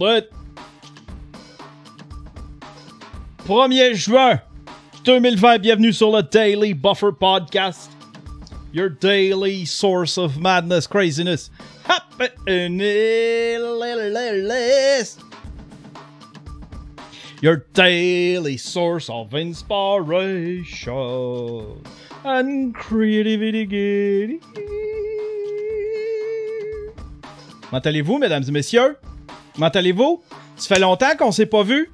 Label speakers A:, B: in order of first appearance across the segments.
A: André. 1er juin 2020, bienvenue sur le Daily Buffer Podcast. Your daily source of madness, craziness, happiness. Your daily source of inspiration and creativity. Comment allez-vous, mesdames et messieurs? Comment allez-vous? Ça fait longtemps qu'on s'est pas vu.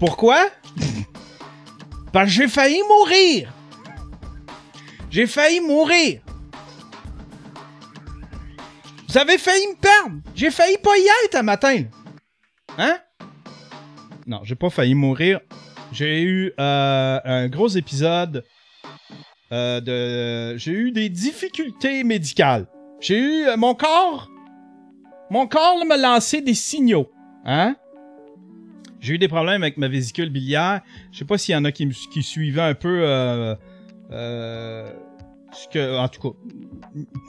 A: Pourquoi? Parce que j'ai failli mourir. J'ai failli mourir. Vous avez failli me perdre. J'ai failli pas y être un matin. Hein? Non, j'ai pas failli mourir. J'ai eu un gros épisode j'ai eu des difficultés médicales. J'ai eu mon corps me lançait des signaux. Hein? J'ai eu des problèmes avec ma vésicule biliaire. Je sais pas s'il y en a qui suivaient un peu en tout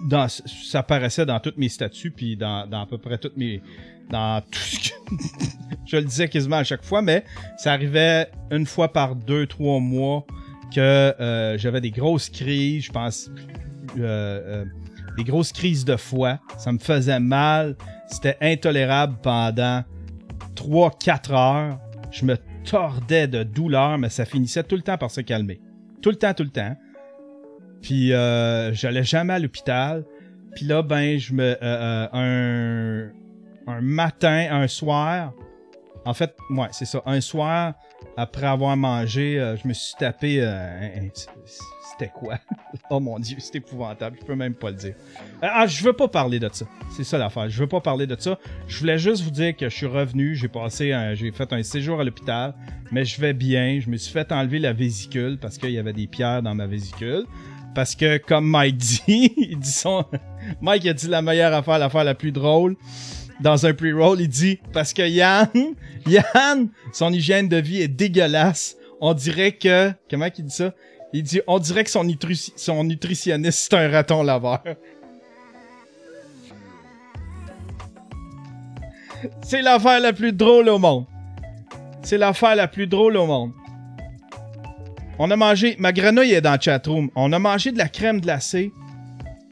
A: cas, ça apparaissait dans tous mes statuts, puis dans à peu près toutes mes... Dans tout ce que... Je le disais quasiment à chaque fois, mais ça arrivait une fois par 2-3 mois que j'avais des grosses crises, je pense... des grosses crises de foie. Ça me faisait mal. C'était intolérable pendant 3-4 heures. Je me tordais de douleur, mais ça finissait tout le temps par se calmer. Tout le temps. Puis j'allais jamais à l'hôpital. Puis là, ben, un matin, un soir, en fait, ouais, c'est ça, un soir, après avoir mangé, je me suis tapé, c'était quoi? Oh mon Dieu, c'est épouvantable, je peux même pas le dire. Je veux pas parler de ça, c'est ça l'affaire, je veux pas parler de ça. Je voulais juste vous dire que je suis revenu, j'ai fait un séjour à l'hôpital, mais je vais bien, je me suis fait enlever la vésicule parce qu'il y avait des pierres dans ma vésicule. Parce que, comme Mike dit, Mike a dit la meilleure affaire, l'affaire la plus drôle. Dans un pre-roll, il dit, parce que Yann, son hygiène de vie est dégueulasse. On dirait que, comment qu'il dit ça? Il dit, on dirait que son nutritionniste, c'est un raton laveur. C'est l'affaire la plus drôle au monde. C'est l'affaire la plus drôle au monde. On a mangé, ma grenouille est dans le chatroom. On a mangé de la crème glacée.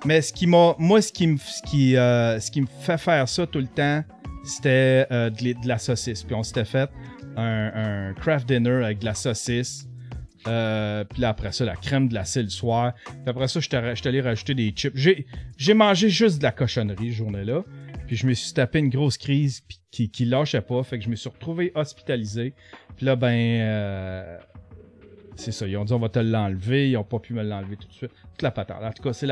A: Mais ce qui me fait faire ça tout le temps, c'était de la saucisse. Puis on s'était fait un craft dinner avec de la saucisse. Puis là, après ça, la crème glacée le soir. Puis après ça, j'étais allé rajouter des chips. J'ai mangé juste de la cochonnerie ce journée-là. Puis je me suis tapé une grosse crise qui lâchait pas. Fait que je me suis retrouvé hospitalisé. Puis là, ben... c'est ça, ils ont dit on va te l'enlever, ils ont pas pu me l'enlever tout de suite. Toute la patate. En tout cas, c'est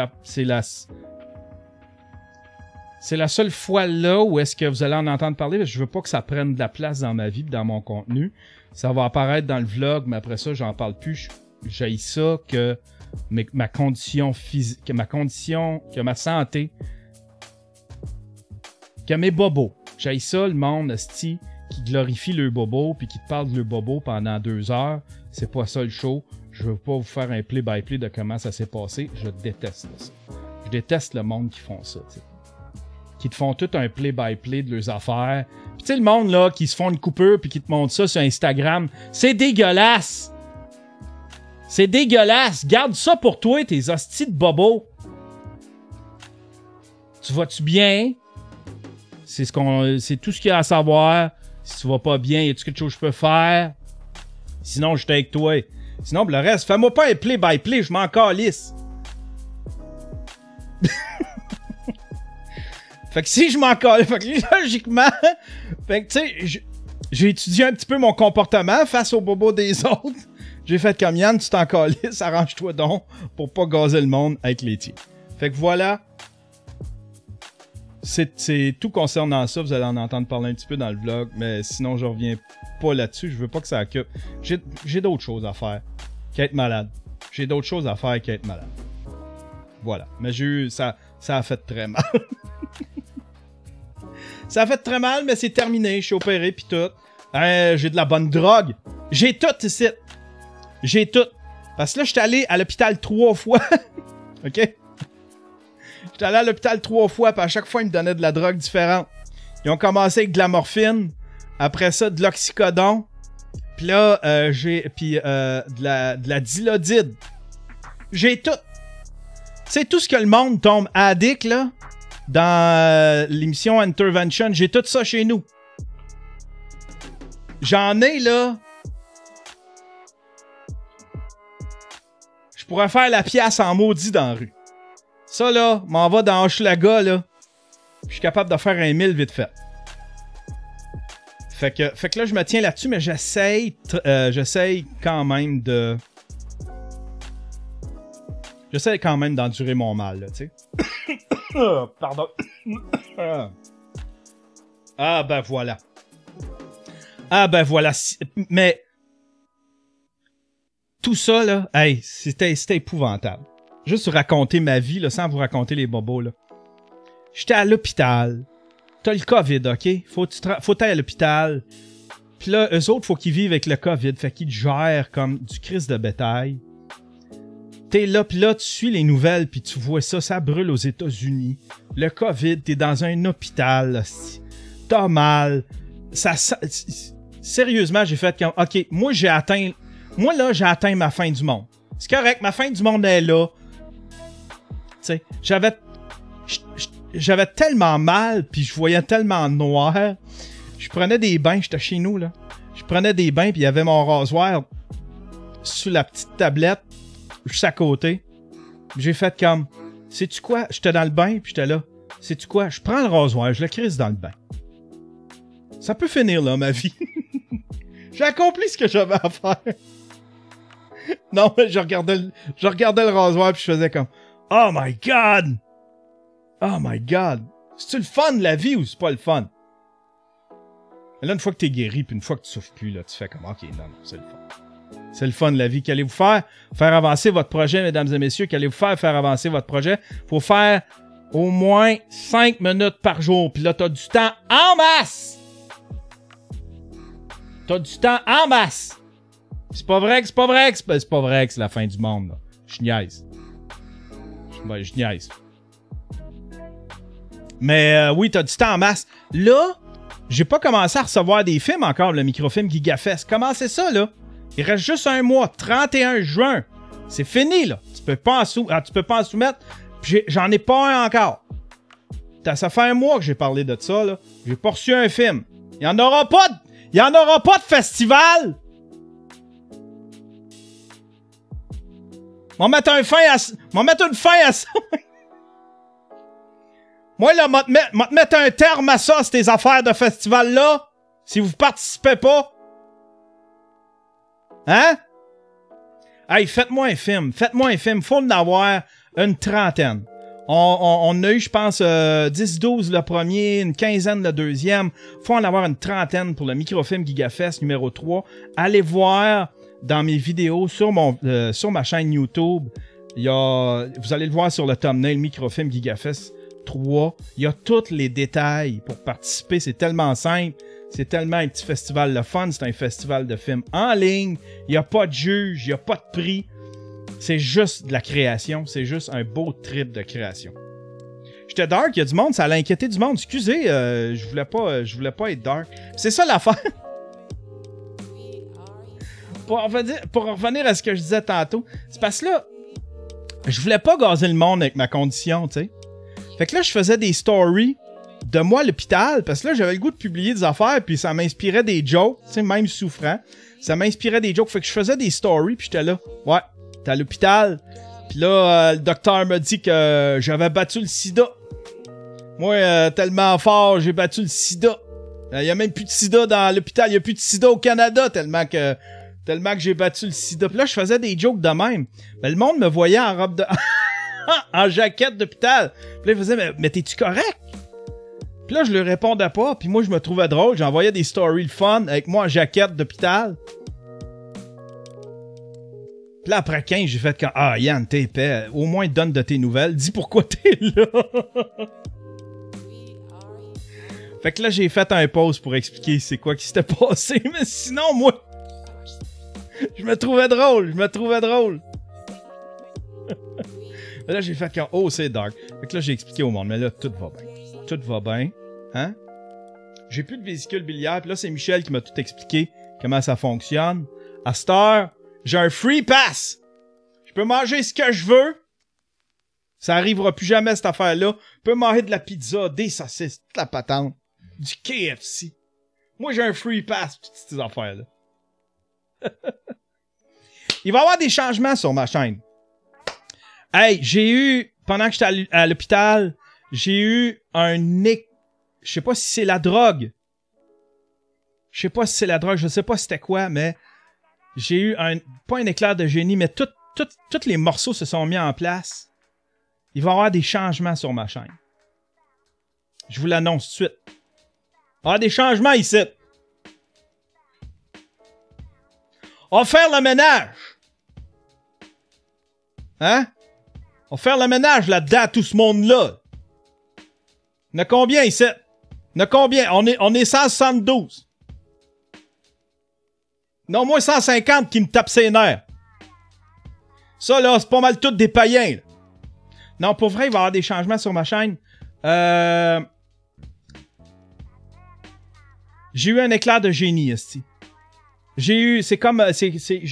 A: la seule fois là où est-ce que vous allez en entendre parler, parce que je veux pas que ça prenne de la place dans ma vie et dans mon contenu. Ça va apparaître dans le vlog, mais après ça, j'en parle plus. J'haïs ça que ma condition physique, que ma santé, que mes bobos. J'haïs ça, le monde, esti, qui glorifie le bobo puis qui te parle de le bobo pendant 2 heures. C'est pas ça le show. Je veux pas vous faire un play-by-play de comment ça s'est passé. Je déteste ça. Je déteste le monde qui font ça, t'sais. Qui te font tout un play-by-play de leurs affaires. Puis tu sais, le monde là, qui se font une coupure puis qui te montre ça sur Instagram, c'est dégueulasse! C'est dégueulasse! Garde ça pour toi, tes hosties de bobos! Tu vas-tu bien? C'est tout ce qu'il y a à savoir. Si tu vas pas bien, y a-tu quelque chose que je peux faire? Sinon, j'étais avec toi. Sinon, le reste, fais-moi pas un play-by-play, je m'en calisse. Fait que si je m'en calisse, fait que logiquement, fait que tu sais, j'ai étudié un petit peu mon comportement face aux bobos des autres. J'ai fait comme Yann, tu t'en calisses, arrange-toi donc pour pas gazer le monde avec les tiens. Fait que voilà. C'est tout concernant ça, vous allez en entendre parler un petit peu dans le vlog, mais sinon je reviens pas là-dessus, je veux pas que ça occupe. J'ai d'autres choses à faire qu'être malade. J'ai d'autres choses à faire qu'être malade. Voilà, mais ça a fait très mal. Ça a fait très mal, mais c'est terminé, je suis opéré pis tout. J'ai de la bonne drogue. J'ai tout ici. J'ai tout. Parce que là, j'étais allé à l'hôpital 3 fois. OK? J'étais allé à l'hôpital 3 fois, puis à chaque fois, ils me donnaient de la drogue différente. Ils ont commencé avec de la morphine. Après ça, de l'oxycodone. Puis là, j'ai de la dilodide. J'ai tout. C'est tout ce que le monde tombe addict, là, dans l'émission Intervention. J'ai tout ça chez nous. J'en ai, là. Je pourrais faire la pièce en maudit dans la rue. Ça, là, m'en va dans Hochelaga, là. Je suis capable de faire un 1000 vite fait. Fait que là, je me tiens là-dessus, mais j'essaye quand même de... J'essaie quand même d'endurer mon mal, là, tu sais. Pardon. Ah, ben voilà. Ah, ben voilà. Mais... Tout ça, là, hey, c'était épouvantable. Juste raconter ma vie, là, sans vous raconter les bobos, là. J'étais à l'hôpital. T'as le COVID, OK? Faut aller à l'hôpital. Puis là, eux autres, faut qu'ils vivent avec le COVID. Fait qu'ils te gèrent comme du Christ de bétail. T'es là, puis là, tu suis les nouvelles, puis tu vois ça, ça brûle aux États-Unis. Le COVID, t'es dans un hôpital, là, t'as mal. Sérieusement, j'ai fait comme, OK, moi, j'ai atteint ma fin du monde. C'est correct, ma fin du monde est là. Tu sais, j'avais tellement mal, puis je voyais tellement noir. Je prenais des bains, j'étais chez nous, là. Je prenais des bains, puis il y avait mon rasoir sous la petite tablette, juste à côté. J'ai fait comme, sais-tu quoi? J'étais dans le bain, puis j'étais là. Sais-tu quoi? Je prends le rasoir, je le crisse dans le bain. Ça peut finir, là, ma vie. J'ai accompli ce que j'avais à faire. Non, mais je regardais le rasoir, puis je faisais comme, oh my God! Oh my God! C'est-tu le fun, la vie, ou c'est pas le fun? Mais là, une fois que t'es guéri, puis une fois que tu souffres plus, là, tu fais comme, OK, non, c'est le fun. C'est le fun, la vie. Qu'allez-vous faire? Faire avancer votre projet, mesdames et messieurs. Qu'allez-vous faire avancer votre projet? Faut faire au moins 5 minutes par jour. Puis là, t'as du temps en masse! T'as du temps en masse! C'est pas vrai que c'est la fin du monde, là. Je niaise. Je niaise. Mais oui, t'as du temps en masse. Là, j'ai pas commencé à recevoir des films encore, le microfilm GigaFest. Commencez ça, là. Il reste juste un mois, 31 juin. C'est fini, là. Tu peux pas en soumettre. J'en ai pas un encore. Ça fait un mois que j'ai parlé de ça, là. J'ai pas reçu un film. Il y en aura pas de festival. On va mettre une fin à ça. Moi, là, m'a te mettre un terme à ça, ces affaires de festival-là. Si vous participez pas. Hein? Hey, faites-moi un film. Faut en avoir une trentaine. On a eu, je pense, 10-12 le premier, une quinzaine le deuxième. Faut en avoir une trentaine pour le microfilm GigaFest numéro 3. Allez voir dans mes vidéos sur ma chaîne YouTube. Vous allez le voir sur le thumbnail microfilm GigaFest 3. Il y a tous les détails pour participer. C'est tellement simple. C'est tellement un petit festival de fun. C'est un festival de films en ligne. Il n'y a pas de juge. Il n'y a pas de prix. C'est juste de la création. C'est juste un beau trip de création. J'étais dark. Il y a du monde. Ça allait inquiéter du monde. Excusez, je voulais pas être dark. C'est ça l'affaire. Pour revenir à ce que je disais tantôt, c'est parce que là, je voulais pas gazer le monde avec ma condition, tu sais. Fait que là, je faisais des stories de moi à l'hôpital, parce que là, j'avais le goût de publier des affaires, puis ça m'inspirait des jokes, tu sais, même souffrant. Ça m'inspirait des jokes, fait que je faisais des stories, puis j'étais là, ouais, t'es à l'hôpital. Puis là, le docteur m'a dit que j'avais battu le sida. Moi, tellement fort, j'ai battu le sida. Il y a même plus de sida dans l'hôpital, il y a plus de sida au Canada, tellement que j'ai battu le sida. Puis là, je faisais des jokes de même. Mais le monde me voyait en robe de... en jaquette d'hôpital. Puis là, il faisait, mais t'es-tu correct? Puis là, je lui répondais pas. Puis moi, je me trouvais drôle. J'envoyais des stories le fun avec moi en jaquette d'hôpital. Puis là, après 15, j'ai fait comme, ah, Yann, t'es épais. Au moins, donne de tes nouvelles. Dis pourquoi t'es là. Fait que là, j'ai fait un pause pour expliquer c'est quoi qui s'était passé. Mais sinon, moi... Je me trouvais drôle. Là, j'ai fait comme, oh, c'est dark. Fait que là, j'ai expliqué au monde, mais là, tout va bien. Tout va bien. Hein? J'ai plus de vésicule biliaire. Puis là, c'est Michel qui m'a tout expliqué comment ça fonctionne. À cette heure, j'ai un free pass. Je peux manger ce que je veux. Ça arrivera plus jamais, cette affaire-là. Je peux manger de la pizza, des saucisses, toute la patente, du KFC. Moi, j'ai un free pass pour toutes ces affaires-là. Il va y avoir des changements sur ma chaîne. Hey, j'ai eu, pendant que j'étais à l'hôpital, j'ai eu un nez. Je sais pas si c'est la drogue. Je sais pas si c'est la drogue, je sais pas c'était quoi, mais j'ai eu pas un éclair de génie, mais tous les morceaux se sont mis en place. Il va y avoir des changements sur ma chaîne. Je vous l'annonce tout de suite. Il va y avoir des changements ici. On va faire le ménage. Hein? On va faire le ménage là-dedans, tout ce monde-là. Il y en a combien ici? Il y en a combien? On est 172. Non, moi 150 qui me tapent ses nerfs. Ça, là, c'est pas mal tout des païens, là. Non, pour vrai, il va y avoir des changements sur ma chaîne. J'ai eu un éclair de génie, esti.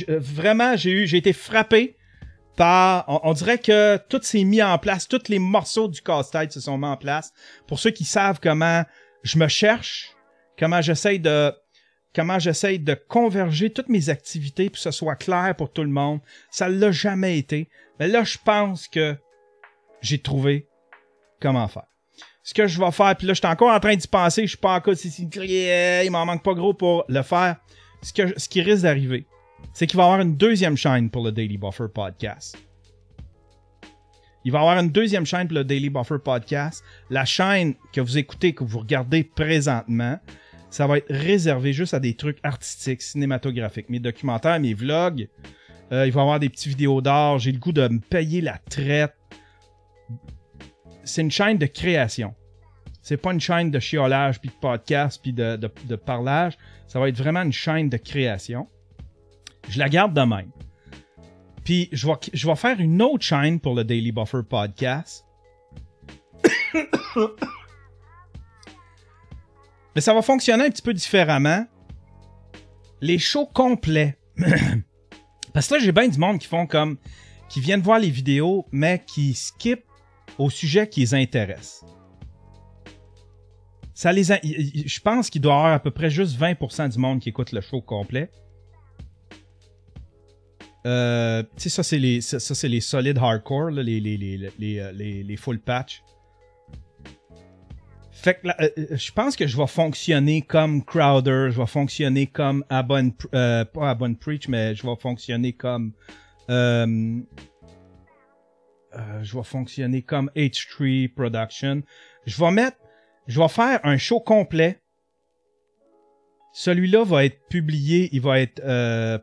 A: Vraiment, j'ai été frappé par... On dirait que tout s'est mis en place. Tous les morceaux du casse-tête se sont mis en place. Pour ceux qui savent comment je me cherche, comment j'essaye de converger toutes mes activités pour que ce soit clair pour tout le monde. Ça l'a jamais été. Mais là, je pense que j'ai trouvé comment faire. Ce que je vais faire, puis là, je suis encore en train d'y penser, je suis pas encore... Il m'en manque pas gros pour le faire. Ce qui risque d'arriver, c'est qu'il va y avoir une deuxième chaîne pour le Daily Buffer Podcast. Il va y avoir une deuxième chaîne pour le Daily Buffer Podcast. La chaîne que vous écoutez, que vous regardez présentement, ça va être réservé juste à des trucs artistiques, cinématographiques. Mes documentaires, mes vlogs, il va y avoir des petites vidéos d'art. J'ai le goût de me payer la traite. C'est une chaîne de création. C'est pas une chaîne de chiolage, puis de podcast, puis de parlage. Ça va être vraiment une chaîne de création. Je la garde de même. Puis, je vais faire une autre chaîne pour le Daily Buffer Podcast. Mais ça va fonctionner un petit peu différemment. Les shows complets. Parce que là, j'ai bien du monde qui viennent voir les vidéos, mais qui skippent au sujet qui les intéresse. Je pense qu'il doit y avoir à peu près juste 20% du monde qui écoute le show complet. Tu sais, ça c'est les solid hardcore, là, les full patch. Fait que je pense que je vais fonctionner comme Crowder, je vais fonctionner comme pas Abon Preach, mais je vais fonctionner comme H3 Production. Je vais faire un show complet. Celui-là va être publié, il va être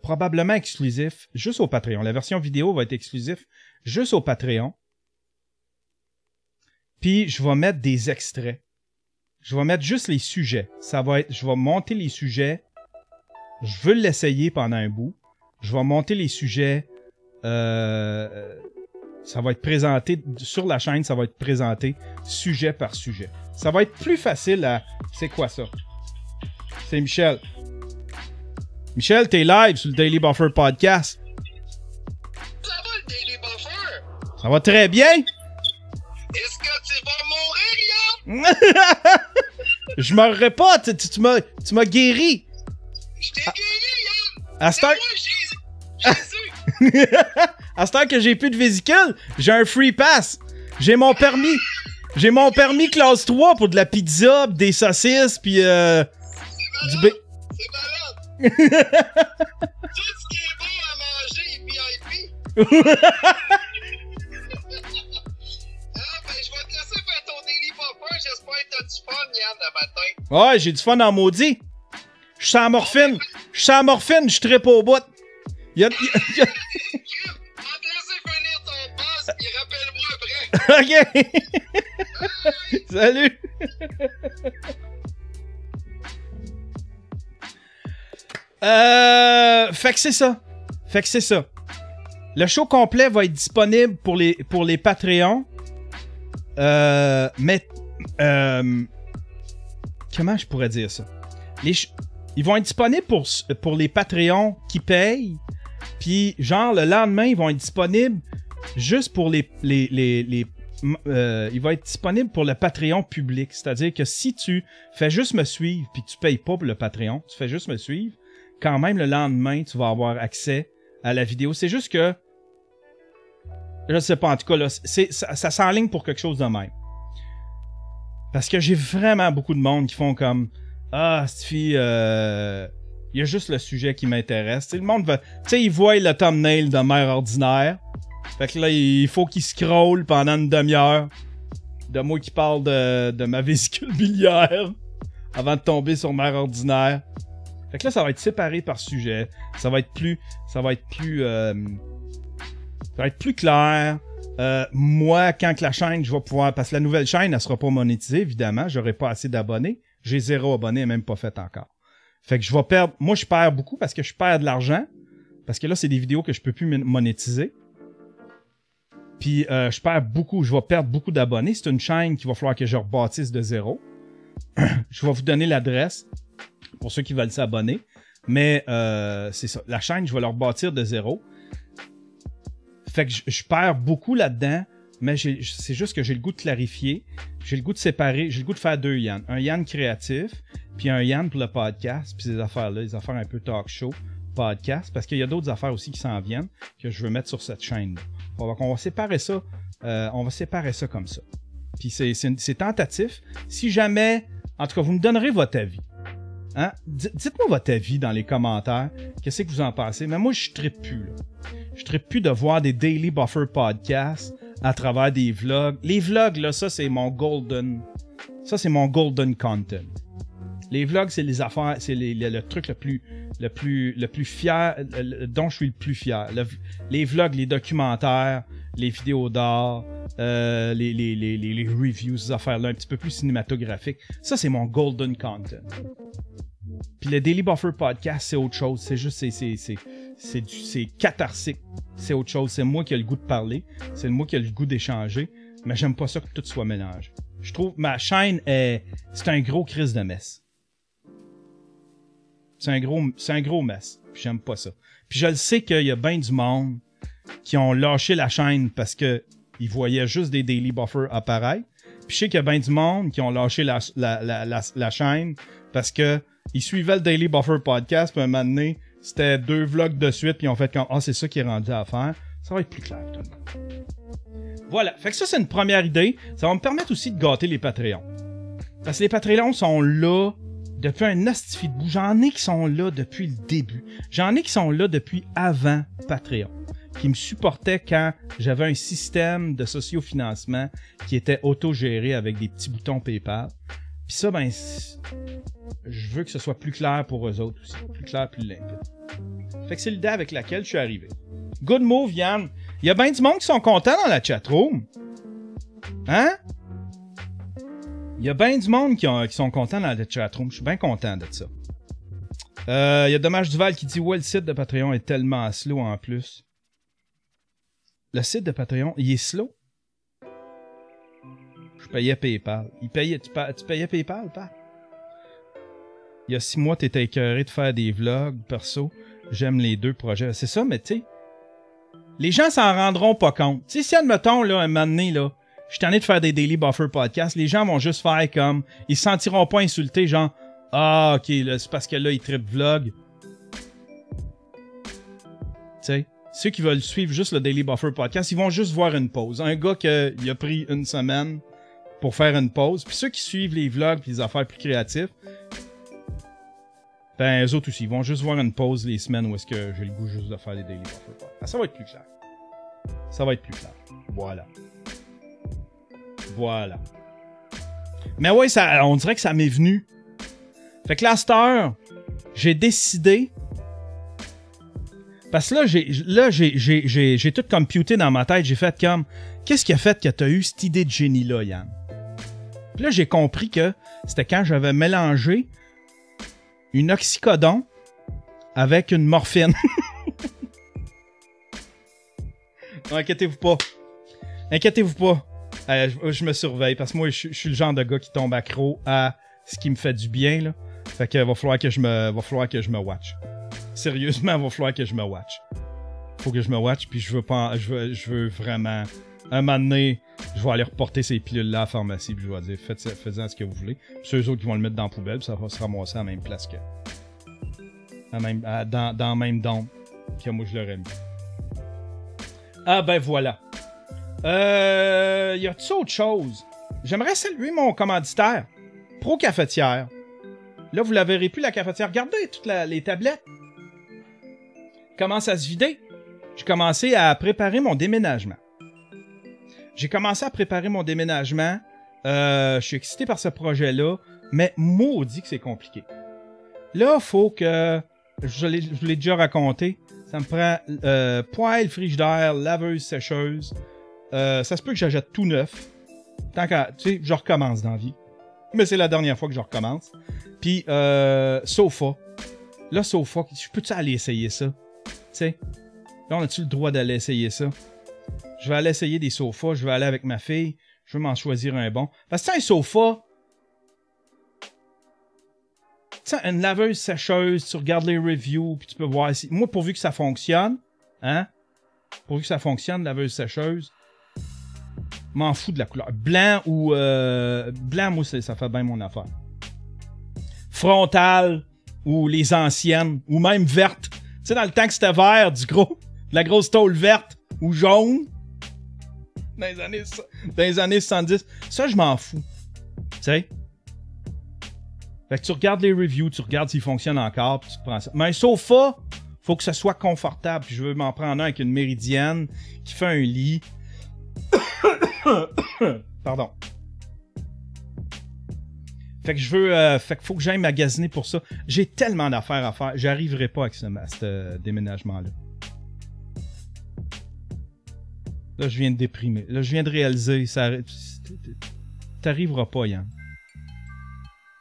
A: probablement exclusif juste au Patreon. La version vidéo va être exclusive juste au Patreon. Puis je vais mettre des extraits. Je vais mettre juste les sujets. Je vais monter les sujets. Je veux l'essayer pendant un bout. Je vais monter les sujets. Ça va être présenté sur la chaîne, ça va être présenté sujet par sujet. Ça va être plus facile à... C'est quoi ça? C'est Michel. Michel, t'es live sur le Daily Buffer Podcast.
B: Ça va le Daily Buffer?
A: Ça va très bien?
B: Est-ce que tu vas mourir, Yann?
A: Je mourrai pas, tu m'as guéri.
B: Je t'ai guéri, Yann!
A: À cette heure...
B: Jésus!
A: À cette heure que j'ai plus de vésicule, j'ai un free pass. J'ai mon permis. J'ai mon permis classe 3 pour de la pizza, des saucisses, puis du
B: C'est malade! Tout ce qui est bon à manger est VIP! Ben, je vais te laisser faire ton Daily Buffer. J'espère que t'as du fun, Yann, le matin.
A: Ouais, j'ai du fun en maudit. Je suis sans morphine. Je trippe au bout.
B: Je vais te laisser finir ton boss, puis rappelle-moi après.
A: OK. Salut. Fait que c'est ça. Le show complet va être disponible pour les Patreons. Mais comment je pourrais dire ça? Ils vont être disponibles pour les Patreons qui payent. Puis, genre, le lendemain, ils vont être disponibles juste pour il va être disponible pour le Patreon public. C'est-à-dire que si tu fais juste me suivre puis que tu payes pas pour le Patreon, tu fais juste me suivre, quand même, le lendemain, tu vas avoir accès à la vidéo. C'est juste que, je sais pas, en tout cas, là, ça s'enligne pour quelque chose de même. Parce que j'ai vraiment beaucoup de monde qui font comme « Ah, cette fille, il y a juste le sujet qui m'intéresse. » Le monde veut... Tu sais, ils voient le thumbnail de Mère ordinaire. Fait que là, il faut qu'ils scrollent pendant une demi-heure de moi qui parle de ma vésicule biliaire avant de tomber sur Mère ordinaire. Fait que là, ça va être séparé par sujet. Ça va être plus clair. Moi, quand que la chaîne, je vais pouvoir... Parce que la nouvelle chaîne, elle sera pas monétisée, évidemment. J'aurai pas assez d'abonnés. J'ai 0 abonnés, même pas fait encore. Fait que je vais perdre... Moi, je perds beaucoup parce que je perds de l'argent. Parce que là, c'est des vidéos que je peux plus monétiser. Puis, je perds beaucoup. Je vais perdre beaucoup d'abonnés. C'est une chaîne qu'il va falloir que je rebâtisse de 0. Je vais vous donner l'adresse pour ceux qui veulent s'abonner. Mais, c'est ça. La chaîne, je vais leur bâtir de 0. Fait que je perds beaucoup là-dedans, mais c'est juste que j'ai le goût de clarifier, j'ai le goût de séparer, j'ai le goût de faire 2 Yann. Un Yann créatif, puis un Yann pour le podcast, puis ces affaires-là, les affaires un peu talk show, podcast, parce qu'il y a d'autres affaires aussi qui s'en viennent que je veux mettre sur cette chaîne-là. On va séparer ça, comme ça. Puis c'est tentatif. Si jamais, en tout cas, vous me donnerez votre avis. Hein? Dites-moi votre avis dans les commentaires. Qu'est-ce que vous en pensez? Mais moi, je trippe plus, là. Je trippe plus de voir des Daily Buffer podcasts à travers des vlogs. Les vlogs, là, ça, c'est mon golden content. Les vlogs, c'est les affaires, c'est le truc le plus fier, dont je suis le plus fier. Les vlogs, les documentaires, les vidéos d'art, les reviews, ces affaires-là, un petit peu plus cinématographiques. Ça, c'est mon golden content. Puis le Daily Buffer podcast, c'est autre chose. C'est juste, c'est catharsique. C'est autre chose. C'est moi qui ai le goût de parler. C'est moi qui ai le goût d'échanger. Mais j'aime pas ça que tout soit mélangé. Je trouve ma chaîne c'est un gros crise de messe. C'est un gros mess. Puis j'aime pas ça. Puis je le sais qu'il y a bien du monde qui ont lâché la chaîne parce que ils voyaient juste des Daily Buffer apparaître. Puis je sais qu'il y a bien du monde qui ont lâché la chaîne parce que ils suivaient le Daily Buffer podcast, puis un moment donné, c'était 2 vlogs de suite, puis ils ont fait comme « Ah, c'est ça qui est rendu à faire. » Ça va être plus clair, tout le monde. Voilà. Fait que ça, c'est une première idée. Ça va me permettre aussi de gâter les Patreons. Parce que les Patreons sont là depuis un astifi de bout. J'en ai qui sont là depuis le début. J'en ai qui sont là depuis avant Patreon. Qui me supportaient quand j'avais un système de sociofinancement qui était autogéré avec des petits boutons PayPal. Puis ça, ben, je veux que ce soit plus clair pour eux autres aussi. Plus clair, plus limpide. Fait que c'est l'idée avec laquelle je suis arrivé. Good move, Yann. Il y a bien du monde qui sont contents dans la chatroom. Hein? Il y a bien du monde qui sont contents dans la chatroom. Je suis bien content de ça. Il y a Dommage Duval qui dit « Ouais, le site de Patreon est tellement slow en plus. » Le site de Patreon, il est slow? Je payais PayPal. Tu payais PayPal, pas? Il y a 6 mois, t'étais écœuré de faire des vlogs perso. J'aime les 2 projets. C'est ça, mais tu sais, les gens s'en rendront pas compte. Tu sais, si admettons, là, un moment donné, là, je suis tanné de faire des Daily Buffer podcasts, les gens vont juste faire comme, ils se sentiront pas insultés, genre, ah, ok, là, c'est parce que là, ils trippent vlog. Tu sais, ceux qui veulent suivre juste le Daily Buffer podcast, ils vont juste voir une pause. Un gars qui a pris une semaine pour faire une pause. Puis ceux qui suivent les vlogs et les affaires plus créatives, ben, eux autres aussi, ils vont juste voir une pause les semaines où est-ce que j'ai le goût juste de faire les Daily Buffer podcasts. Ça va être plus clair. Ça va être plus clair. Voilà. Voilà. Mais ouais, ça, on dirait que ça m'est venu. Fait que là, à cette heure, j'ai décidé. Parce que là, j'ai tout computé dans ma tête. J'ai fait comme, qu'est-ce qui a fait que t'as eu cette idée de génie-là, Yann? Puis là, j'ai compris que c'était quand j'avais mélangé une oxycodone avec une morphine. Non, inquiétez-vous pas. Inquiétez-vous pas. Je me surveille parce que moi, je suis le genre de gars qui tombe accro à ce qui me fait du bien, là. Fait que va falloir que je me watch. Sérieusement, va falloir que je me watch. Faut que je me watch, puis je veux vraiment... Un moment donné, je vais aller reporter ces pilules-là à la pharmacie, puis je vais dire, faites-en ce que vous voulez. Puis ceux autres qui vont le mettre dans la poubelle, puis ça va se ramasser à la même place que... dans la même dompe que moi je l'aurais mis. Ah ben voilà. Y a-t-il autre chose? J'aimerais saluer mon commanditaire, Pro Cafetière. Là, vous la verrez plus, la cafetière. Regardez toutes les tablettes. Commence à se vider. J'ai commencé à préparer mon déménagement. Je suis excité par ce projet-là, mais maudit que c'est compliqué. Là, faut que... Je vous l'ai déjà raconté. Ça me prend poêle, frigidaire, laveuse, sécheuse. Ça se peut que j'achète tout neuf. Tant qu'à... Tu sais, je recommence dans la vie. Mais c'est la dernière fois que je recommence. Puis, sofa. Là, sofa, je peux-tu aller essayer ça? Tu sais? Là, on a-tu le droit d'aller essayer ça? Je vais aller essayer des sofas. Je vais aller avec ma fille. Je vais m'en choisir un bon. Parce que un sofa... Tu sais, une laveuse sécheuse, tu regardes les reviews, puis tu peux voir si... Moi, pourvu que ça fonctionne, hein? Pourvu que ça fonctionne, laveuse sécheuse, m'en fous de la couleur. Blanc ou... Blanc, moi, ça fait bien mon affaire. Frontal, ou les anciennes, ou même verte. Tu sais, dans le temps que c'était vert, de la grosse tôle verte, ou jaune, dans les années 70, ça, je m'en fous. Tu sais? Fait que tu regardes les reviews, tu regardes s'ils fonctionnent encore, puis tu prends ça. Mais un sofa, faut que ça soit confortable. Puis je veux m'en prendre un avec une méridienne qui fait un lit. Pardon. Fait que je veux... fait qu'il faut que j'aille magasiner pour ça. J'ai tellement d'affaires à faire. J'arriverai pas à ce déménagement-là. Là, je viens de déprimer. Là, je viens de réaliser. T'arriveras pas, Yann.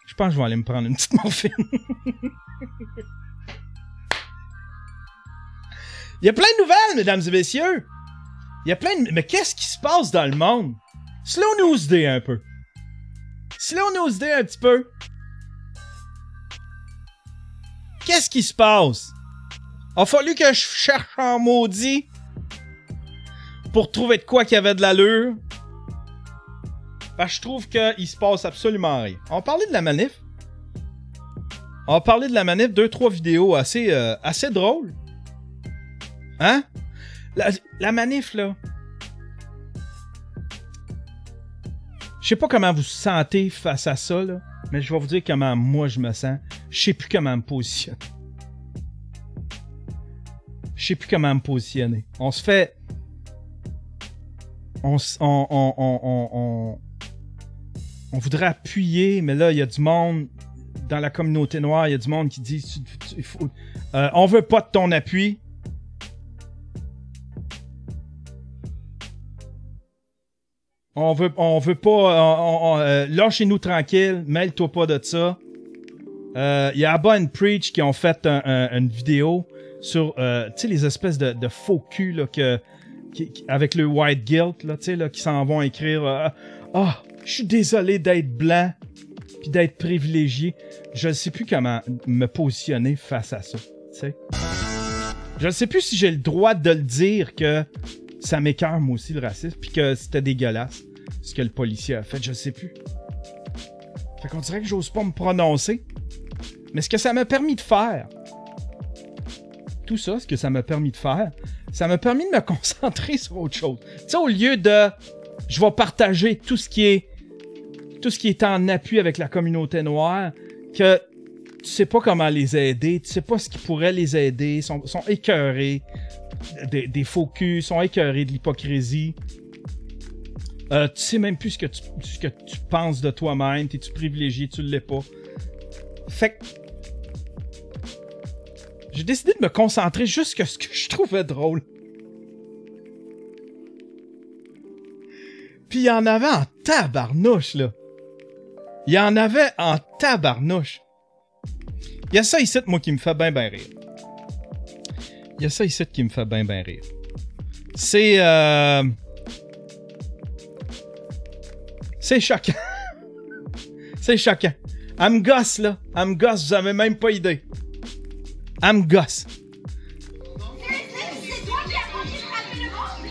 A: Je pense que je vais aller me prendre une petite morphine. Il y a plein de nouvelles, mesdames et messieurs. Il y a plein de... Mais qu'est-ce qui se passe dans le monde? Slow news day un peu. Slow news day un petit peu. Qu'est-ce qui se passe? A fallu que je cherche en maudit pour trouver de quoi qu'il y avait de l'allure. Parce que je trouve qu'il se passe absolument rien. On parlait de la manif. On a parlé de la manif, 2-3 vidéos assez drôles. Hein? La manif, là. Je sais pas comment vous vous sentez face à ça, là. Mais je vais vous dire comment moi je me sens. Je sais plus comment me positionner. Je sais plus comment me positionner. On se fait... On voudrait appuyer, mais là, il y a du monde dans la communauté noire, il y a du monde qui dit on veut pas de ton appui. On veut pas... lâchez-nous tranquille, mêle-toi pas de ça. Il y a Abba and Preach qui ont fait une vidéo sur tu sais, les espèces de faux culs là, avec le white guilt, là, tu sais, là, qui s'en vont écrire je suis désolé d'être blanc puis d'être privilégié. Je ne sais plus comment me positionner face à ça, tu sais. Je ne sais plus si j'ai le droit de le dire que ça m'écoeure moi aussi le racisme puis que c'était dégueulasse ce que le policier a fait, je sais plus. Fait qu'on dirait que j'ose pas me prononcer. Mais ce que ça m'a permis de faire, tout ça, ce que ça m'a permis de faire, ça m'a permis de me concentrer sur autre chose. Tu sais, au lieu de... Je vais partager tout ce qui est en appui avec la communauté noire, que tu sais pas comment les aider, tu sais pas ce qui pourrait les aider, sont écœurés des faux culs, sont écœurés de l'hypocrisie. Tu sais même plus ce que tu penses de toi-même, t'es-tu privilégié, tu l'es pas. Fait que j'ai décidé de me concentrer juste sur ce que je trouvais drôle. Puis il y en avait en tabarnouche, là. Il y en avait en tabarnouche. Il y a ça ici, moi, qui me fait ben rire. Il y a ça ici qui me fait ben rire. C'est choquant. C'est choquant. Elle me gosse, là. Elle me gosse, vous avez même pas idée. Elle me gosse.
C: C'est toi qui as mangé frapper le monde?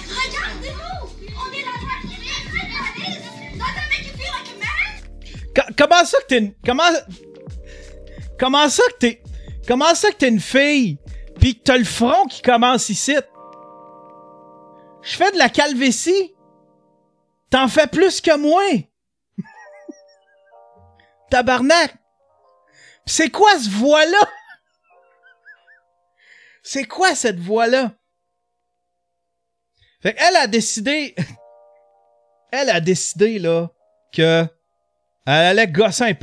C: Regardez-vous! On est la partie réaliste! Doesn't make you feel like a man?
A: Comment ça que t'es une... Comment ça que t'es une fille pis que t'as le front qui commence ici? Je fais de la calvitie. T'en fais plus que moi. Tabarnak. Pis c'est quoi ce voix-là? C'est quoi cette voix-là? Fait qu'elle a décidé... Elle a décidé, là, que... Elle allait gosser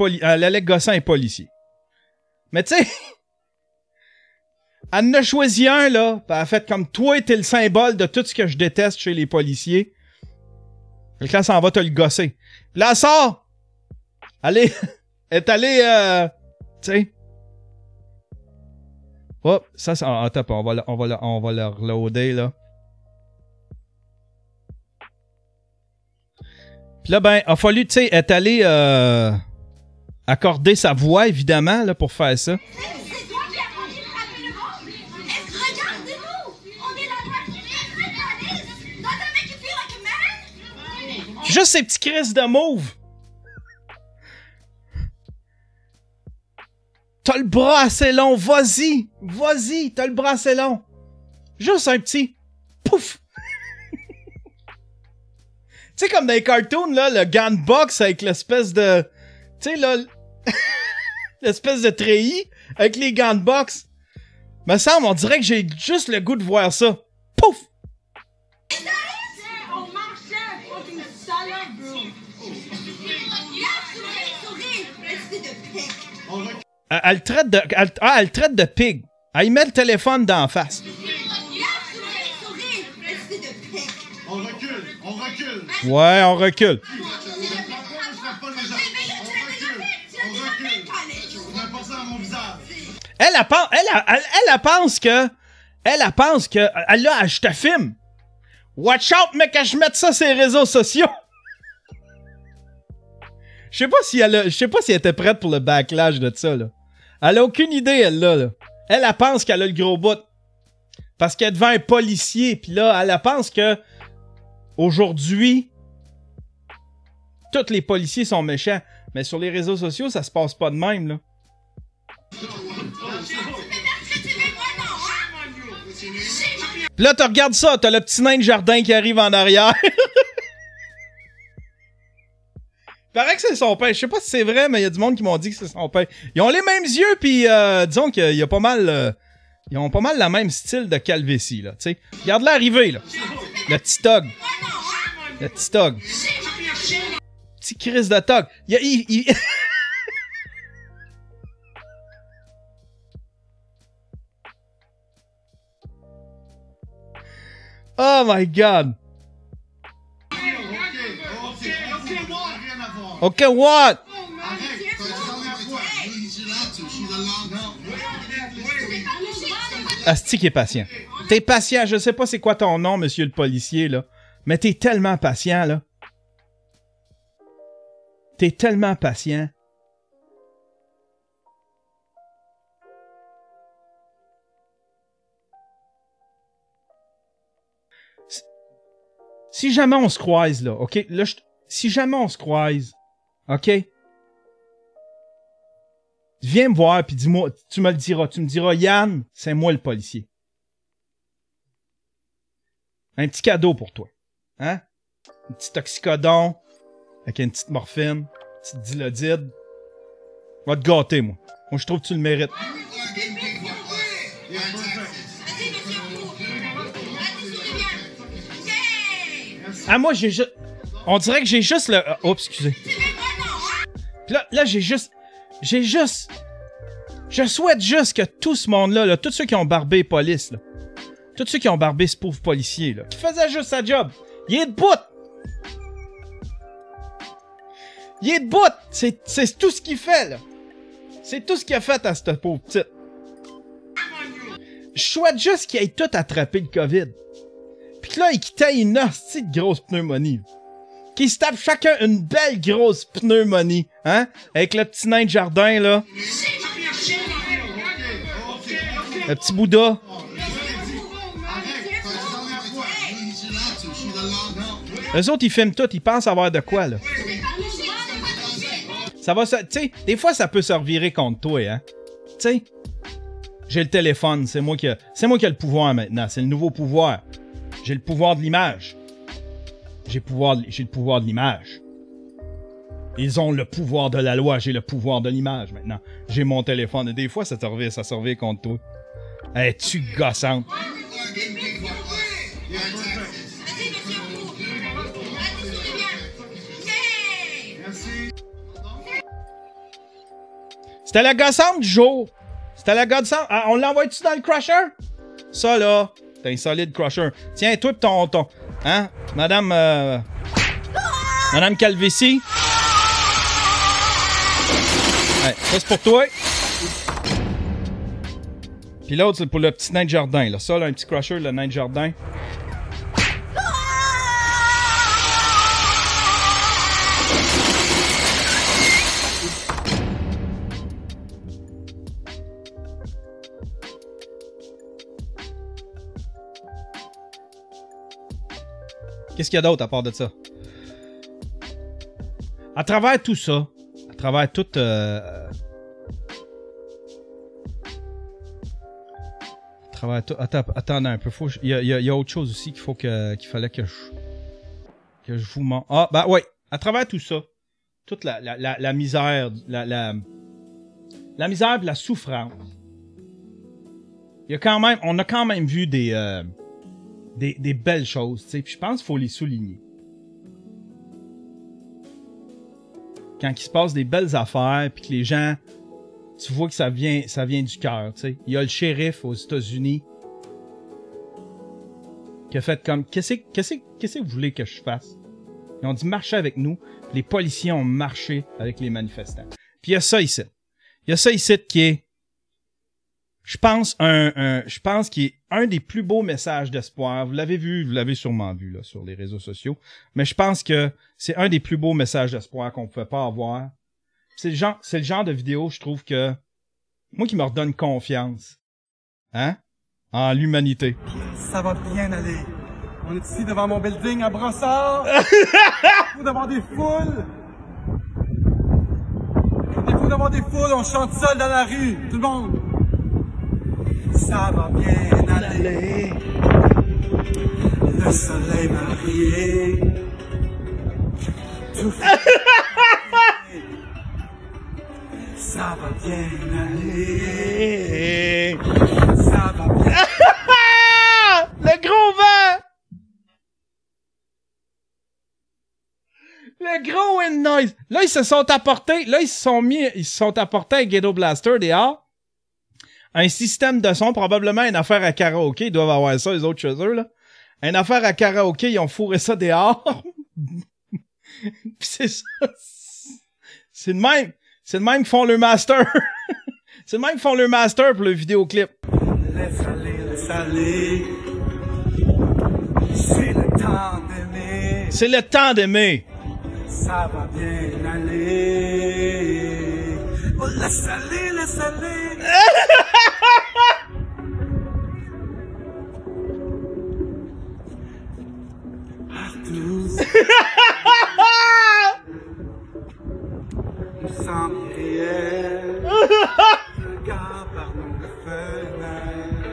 A: un policier. Mais tu sais... Elle en a choisi un, là, pis elle a fait comme toi, t'es le symbole de tout ce que je déteste chez les policiers. Fait que là, ça en va te le gosser. Pis là, elle sort! Elle est allée, tu sais... Oh, ça, attends, on va le reloader, là. Puis là, ben, a fallu, tu sais, être allé accorder sa voix, évidemment, là, pour faire ça.
C: C'est toi qui as mangé frapper le monde? Regardez-vous! On est la partie réaliste! Doesn't make you feel like a man?
A: Juste ces petits crises de mauve. T'as le bras assez long, vas-y! Vas-y, t'as le bras assez long. Juste un petit... Pouf! Tu sais, comme dans les cartoons, là, le gun box avec l'espèce de... Tu sais, là... l'espèce de treillis avec les gants de boxe. Me semble, on dirait que j'ai juste le goût de voir ça. Pouf!
C: On marchait un fucking salope, bro! Souris! Merci de pique!
A: Elle traite de... elle traite de pig. Elle y met le téléphone d'en face.
C: Souris! Merci de pique!
D: On recule, on recule.
A: Ouais, on recule.
D: On pas ça à mon visage.
A: Elle pense que... Elle pense que... Là, je te filme. Watch out, mec, que je mette ça sur les réseaux sociaux. Je sais pas si elle était prête pour le backlash de ça, là. Elle a aucune idée, elle, là. Elle pense qu'elle a le gros bout. Parce qu'elle est devant un policier, pis là, elle pense que... Aujourd'hui... Tous les policiers sont méchants. Mais sur les réseaux sociaux, ça se passe pas de même, là. Pis là, tu regardes ça, t'as le petit nain de jardin qui arrive en arrière. Paraît que c'est son père. Je sais pas si c'est vrai, mais il y a du monde qui m'ont dit que c'est son père. Ils ont les mêmes yeux, puis disons qu'il y a pas mal... ils ont pas mal le même style de calvitie, là, tu sais. Regarde-le arriver, là. Le petit tog. Le petit tog. Petit Chris de tog. Oh my God. OK, what? Asti qui est patient. T'es patient, je sais pas c'est quoi ton nom, monsieur le policier, là. Mais t'es tellement patient, là. T'es tellement patient. Si jamais on se croise, là, OK? Là, si jamais on se croise, OK? Viens me voir, puis dis-moi, tu me le diras. Tu me diras, Yann, c'est moi le policier. Un petit cadeau pour toi. Hein? Un petit oxycodone, avec une petite morphine, une petite dilodide. Va te gâter, moi. Moi, je trouve que tu le mérites. Ah, moi, j'ai juste... On dirait que j'ai juste le... Oups, excusez. Puis là, j'ai juste... Je souhaite juste que tout ce monde-là, là, tous ceux qui ont barbé police, là, tous ceux qui ont barbé ce pauvre policier, là, qui faisait juste sa job, il est debout! Il est debout! C'est tout ce qu'il fait, là. C'est tout ce qu'il a fait à cette pauvre petite. Je souhaite juste qu'il ait tout attrapé le COVID. Pis que là, il quittait une hostie de grosse pneumonie. qui se tapent chacun une belle grosse pneumonie, hein? Avec le petit nain de jardin, là. Le petit Bouddha. Eux autres, ils filment tout, ils pensent avoir de quoi, là. Ça va, tu sais, des fois, ça peut se revirer contre toi, hein. Tu sais, j'ai le téléphone, c'est moi qui ai le pouvoir maintenant, c'est le nouveau pouvoir. J'ai le pouvoir de l'image. J'ai le pouvoir de l'image. Ils ont le pouvoir de la loi, j'ai le pouvoir de l'image maintenant. J'ai mon téléphone, et des fois, ça se revire contre toi. Es-tu gossante? C'était la gossante du jour. C'était la gossante. Ah, on l'envoie-tu dans le crusher? Ça, là, t'es un solide crusher. Tiens, toi pis ton... Hein? Madame Calvici. Ouais, ça, c'est pour toi. Puis l'autre, c'est pour le petit nain de jardin. Là. Ça, là, un petit crusher, le nain de jardin. Qu'est-ce qu'il y a d'autre à part de ça? À travers tout ça, à travers tout... Attends un peu. Il y a autre chose aussi qu'il fallait que je vous montre. Ah, bah ouais. À travers tout ça, toute la misère, la misère et la souffrance. On a quand même vu des belles choses, tu sais. Puis je pense qu'il faut les souligner. Quand il se passe des belles affaires, puis que les gens, tu vois que ça vient du cœur, tu sais. Il y a le shérif aux États-Unis qui a fait comme, qu'est-ce que vous voulez que je fasse? Ils ont dit marchez avec nous. Les policiers ont marché avec les manifestants. Puis il y a ça ici. Il y a ça ici qui est, je pense qu'il est un des plus beaux messages d'espoir. Vous l'avez sûrement vu là, sur les réseaux sociaux. Mais je pense que c'est un des plus beaux messages d'espoir qu'on ne pouvait pas avoir. C'est le genre de vidéo, je trouve que, moi qui me redonne confiance, hein, en l'humanité.
E: Ça va bien aller. On est ici devant mon building à Brossard. Il faut d'avoir des foules. Il faut d'avoir des foules, on chante seul dans la rue. Tout le monde. Ça va bien aller. Le soleil va briller. Tout ça va bien aller. Ça va bien.
A: Le gros vent! Le gros wind noise! Là, ils se sont apportés un Ghetto Blaster dehors. Un système de son, probablement une affaire à karaoké. Ils doivent avoir ça, les autres chez eux, là. Une affaire à karaoké, ils ont fourré ça dehors. Pis c'est ça. C'est le même. C'est le même qu'ils font le master. C'est le même qu'ils font le master pour le vidéoclip.
E: Laisse aller. C'est le temps d'aimer.
A: C'est le temps d'aimer.
E: Ça va bien aller. Oh, laisse aller, laisse aller. Partout. Nous sommes réels. Regarde par nos fenêtres.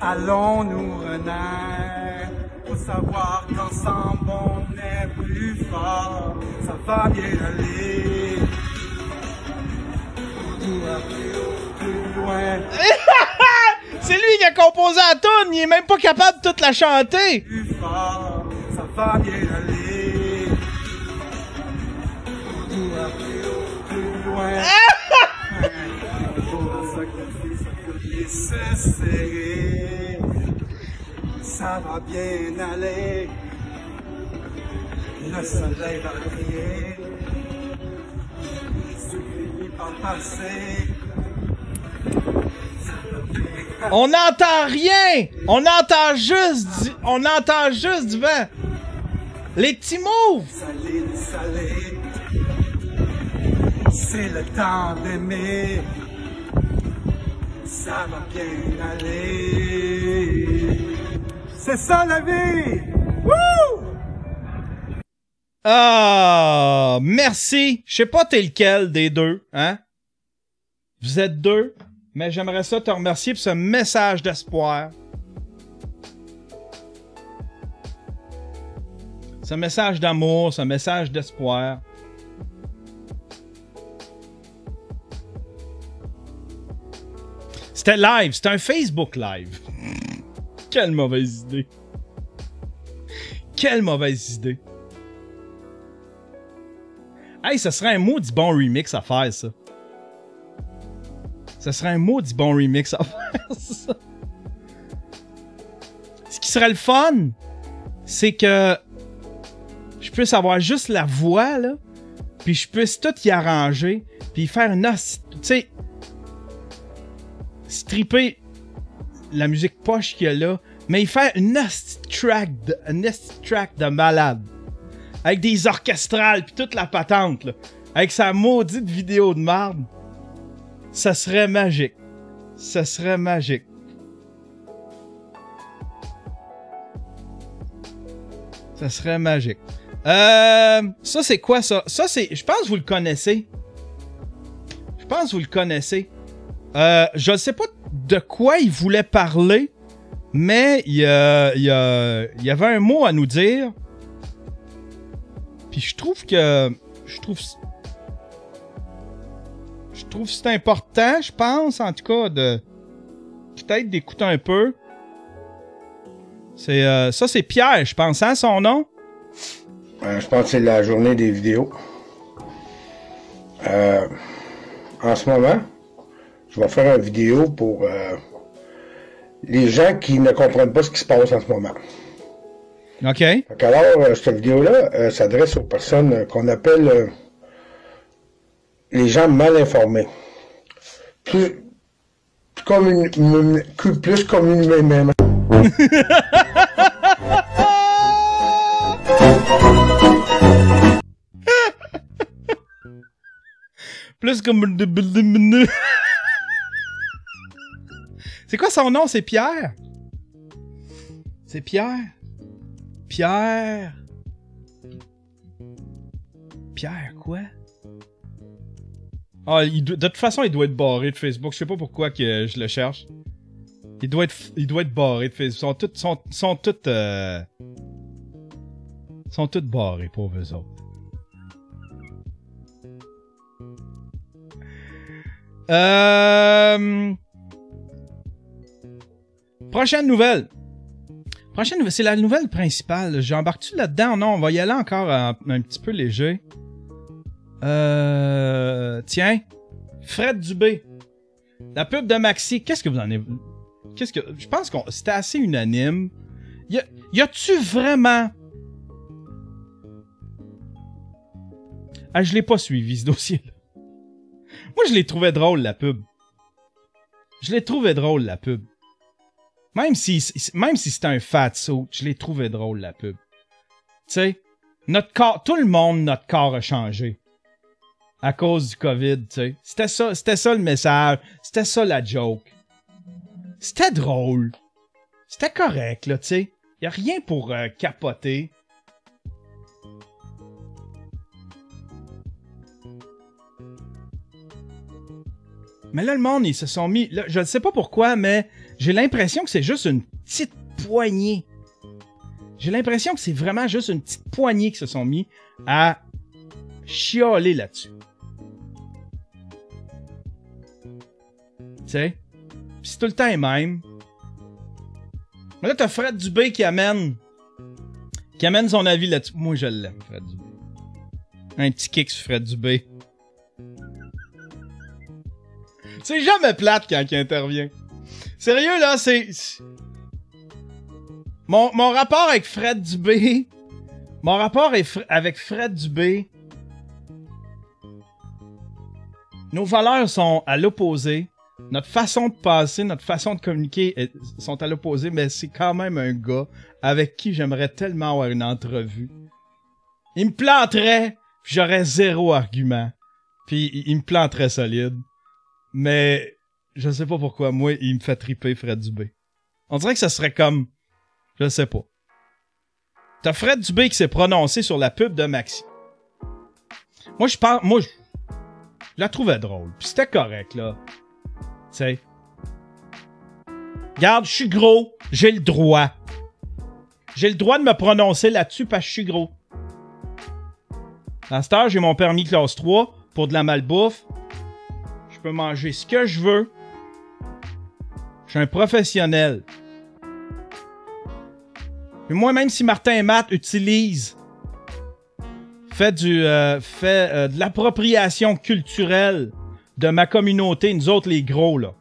E: Allons-nous renaître. Faut savoir qu'ensemble on est plus fort. Ça va bien aller. Plus loin.
A: C'est lui qui a composé la toune. Il est même pas capable de toute la chanter.
E: Plus fort. Ça va bien aller. Plus loin. Se serrer. Ça va bien aller. Le soleil va briller. Celui par le passé.
A: On n'entend rien. On entend juste du vent. Les petits mots!
E: Salé, salé. C'est le temps d'aimer. Ça va bien aller. C'est ça la vie! Wouh!
A: Ah, merci. Je sais pas t'es lequel des deux, hein? Vous êtes deux, mais j'aimerais ça te remercier pour ce message d'espoir. Ce message d'amour, ce message d'espoir. C'était live, c'était un Facebook live. Quelle mauvaise idée. Quelle mauvaise idée. Hey, ce serait un maudit bon remix à faire, ça. Ce serait un maudit bon remix à faire, ça. Ce qui serait le fun, c'est que je puisse avoir juste la voix, là, puis je puisse tout y arranger, puis faire une... Tu sais, stripper la musique poche qu'il y a là, mais y faire une track de malade. Avec des orchestrales, puis toute la patente, là. Avec sa maudite vidéo de marde. Ça serait magique. Ça serait magique. Ça serait magique. Ça, c'est quoi, ça? Ça, c'est... Je pense que vous le connaissez. Je pense que vous le connaissez. Je ne sais pas de quoi il voulait parler, mais il y avait un mot à nous dire. Puis je trouve que... Je trouve que c'est important, je pense, en tout cas, de... Peut-être d'écouter un peu. C'est ça, c'est Pierre, je pense, hein, son nom?
F: Je pense que c'est la journée des vidéos. En ce moment, je vais faire une vidéo pour les gens qui ne comprennent pas ce qui se passe en ce moment.
A: OK.
F: Alors, cette vidéo-là s'adresse aux personnes qu'on appelle les gens mal informés. Plus communément.
A: Plus comme... C'est quoi son nom? C'est Pierre? C'est Pierre? Pierre quoi? Ah, de toute façon, il doit être barré de Facebook. Je sais pas pourquoi que je le cherche. Il doit être barré de Facebook. Sont toutes barrés, pauvres eux autres. Prochaine nouvelle. C'est la nouvelle principale. J'embarque-tu là-dedans? Non, on va y aller encore un petit peu léger. Tiens. Fred Dubé. La pub de Maxi. Qu'est-ce que vous en avez... Je pense que c'était assez unanime. Y a-tu vraiment... Ah, je l'ai pas suivi, ce dossier-là. Moi, je l'ai trouvé drôle, la pub. Même si c'était un fat saut, je l'ai trouvé drôle, la pub. Tu sais, notre corps, tout le monde, notre corps a changé. À cause du COVID, tu sais. C'était ça le message. C'était ça la joke. C'était drôle. C'était correct, là, tu sais. Y a rien pour capoter. Mais là, le monde, ils se sont mis... Là, je ne sais pas pourquoi, mais j'ai l'impression que c'est juste une petite poignée. J'ai l'impression que c'est vraiment juste une petite poignée qui se sont mis à chialer là-dessus. Tu sais? Pis c'est tout le temps les mêmes. Mais là, t'as Fred Dubé qui amène son avis là-dessus. Moi, je l'aime, Fred Dubé. Un petit kick sur Fred Dubé. C'est jamais plate quand il intervient. Sérieux, là, c'est... Mon rapport avec Fred Dubé... Mon rapport avec Fred Dubé... Nos valeurs sont à l'opposé. Notre façon de passer, notre façon de communiquer sont à l'opposé, mais c'est quand même un gars avec qui j'aimerais tellement avoir une entrevue. Il me planterait, puis j'aurais zéro argument. Puis il me planterait solide. Mais je sais pas pourquoi, moi, il me fait triper Fred Dubé. On dirait que ça serait comme... Je sais pas. T'as Fred Dubé qui s'est prononcé sur la pub de Maxi. Moi, je pense... Moi, je la trouvais drôle. Puis c'était correct, là. Tu sais. Regarde, je suis gros. J'ai le droit. J'ai le droit de me prononcer là-dessus parce que je suis gros. À cette heure, j'ai mon permis classe 3 pour de la malbouffe. Je peux manger ce que je veux. Je suis un professionnel. Puis moi, même si Martin et Matt utilise... fait de l'appropriation culturelle de ma communauté, nous autres les gros, là.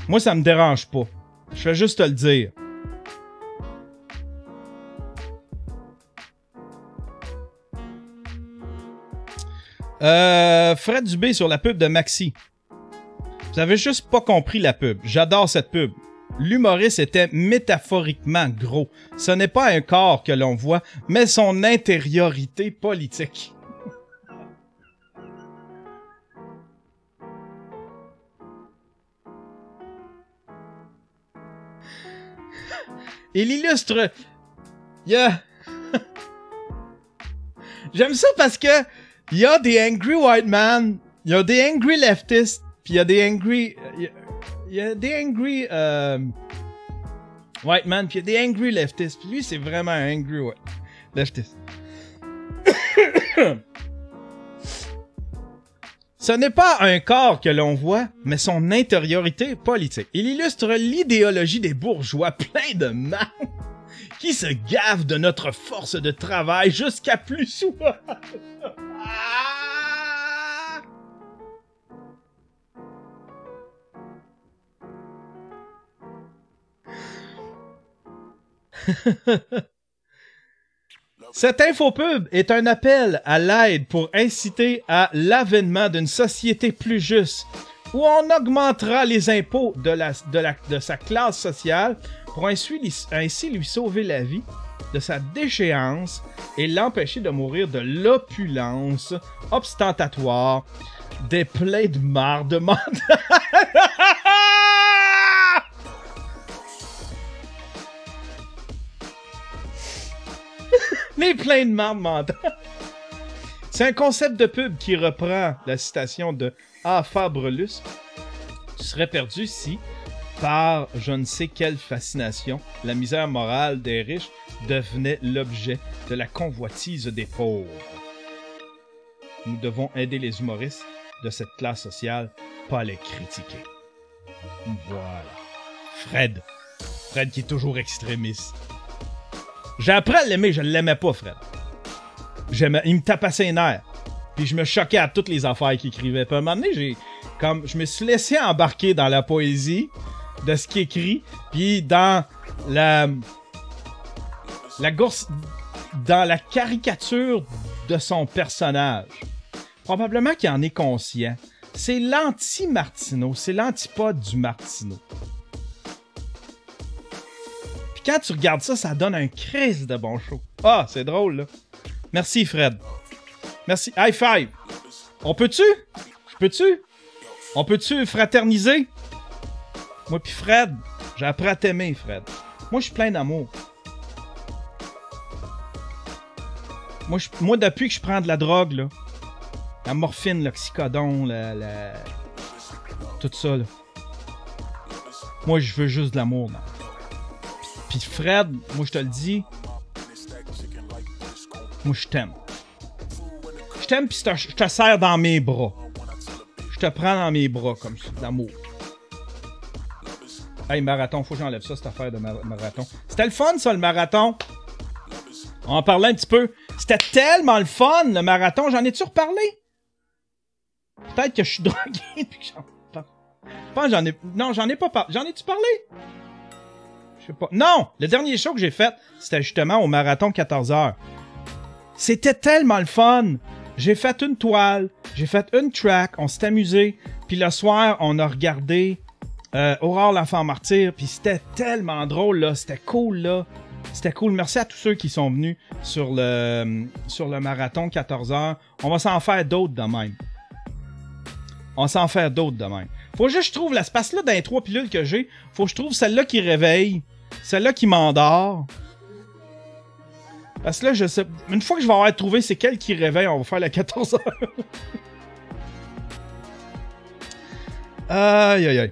A: Moi, ça me dérange pas. Je fais juste te le dire. Fred Dubé sur la pub de Maxi. Vous avez juste pas compris la pub. J'adore cette pub. L'humoriste était métaphoriquement gros. Ce n'est pas un corps que l'on voit, mais son intériorité politique. Il illustre... J'aime ça parce que il y a des angry white men, il y a des angry leftists, puis il y a des angry... Il y a des angry white man, puis il y a des angry leftists. Puis lui, c'est vraiment un angry leftist. Ce n'est pas un corps que l'on voit, mais son intériorité politique. Il illustre l'idéologie des bourgeois pleins de mal qui se gavent de notre force de travail jusqu'à plus souvent. Cette infopub est un appel à l'aide pour inciter à l'avènement d'une société plus juste, où on augmentera les impôts de sa classe sociale pour ainsi lui sauver la vie de sa déchéance et l'empêcher de mourir de l'opulence ostentatoire des pleins de marde mentale. Les pleins de marde mentale. C'est un concept de pub qui reprend la citation de A. Fabrelus. Tu serais perdu si, par je ne sais quelle fascination, la misère morale des riches devenait l'objet de la convoitise des pauvres. Nous devons aider les humoristes de cette classe sociale, pas les critiquer. Voilà. Fred. Fred qui est toujours extrémiste. J'ai appris à l'aimer, je l'aimais pas, Fred. Il me tapassait les nerfs. Puis je me choquais à toutes les affaires qu'il écrivait. Puis à un moment donné, je me suis laissé embarquer dans la poésie de ce qu'il écrit. Puis dans dans la caricature de son personnage. Probablement qu'il en est conscient. C'est l'anti-Martineau. C'est l'antipode du Martineau. Quand tu regardes ça, ça donne un crise de bon show. Ah, c'est drôle, là. Merci, Fred. Merci. High five. On peut-tu? On peut-tu fraterniser? Moi pis Fred, j'ai appris à t'aimer, Fred. Moi, je suis plein d'amour. Moi, depuis que je prends de la drogue, là, la morphine, l'oxycodone, tout ça, là. Moi, je veux juste de l'amour, là. Pis Fred, moi je te le dis, moi je t'aime. Je t'aime pis je te serre dans mes bras. Je te prends dans mes bras comme ça, d'amour. Hey, marathon, faut que j'enlève ça, cette affaire de marathon. C'était le fun, ça, le marathon. On en parlait un petit peu. C'était tellement le fun, le marathon. J'en ai-tu reparlé? Peut-être que je suis drogué pis que j'en parle. Non, j'en ai pas parlé. J'en ai-tu parlé? Je sais pas. Non! Le dernier show que j'ai fait, c'était justement au marathon 14h. C'était tellement le fun! J'ai fait une toile, j'ai fait une track, on s'est amusé, puis le soir, on a regardé Aurore l'enfant martyr, puis c'était tellement drôle, là, c'était cool, là. C'était cool. Merci à tous ceux qui sont venus sur le marathon 14 heures. On va s'en faire d'autres de même. On va s'en faire d'autres de même. Faut juste que je trouve l'espace-là dans les 3 pilules que j'ai. Faut que je trouve celle-là qui réveille. Celle-là qui m'endort. Parce que là, je sais... Une fois que je vais avoir trouvé c'est quelle qui réveille, on va faire la 14 heures. Aïe, aïe, aïe.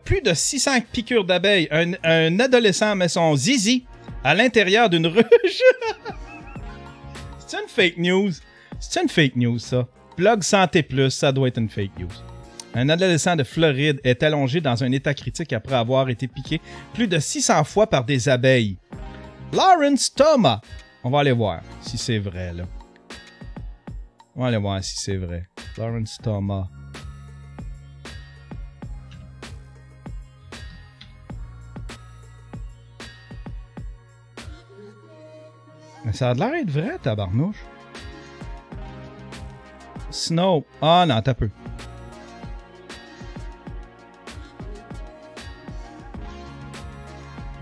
A: Plus de 600 piqûres d'abeilles. Un adolescent met son zizi à l'intérieur d'une ruche. C'est une fake news. C'est une fake news, ça. Blog Santé Plus, ça doit être une fake news. Un adolescent de Floride est allongé dans un état critique après avoir été piqué plus de 600 fois par des abeilles. Lawrence Thomas. On va aller voir si c'est vrai, là. On va aller voir si c'est vrai. Lawrence Thomas. Mais ça a l'air d'être vrai, tabarnouche. Snow. Ah non, t'as peu.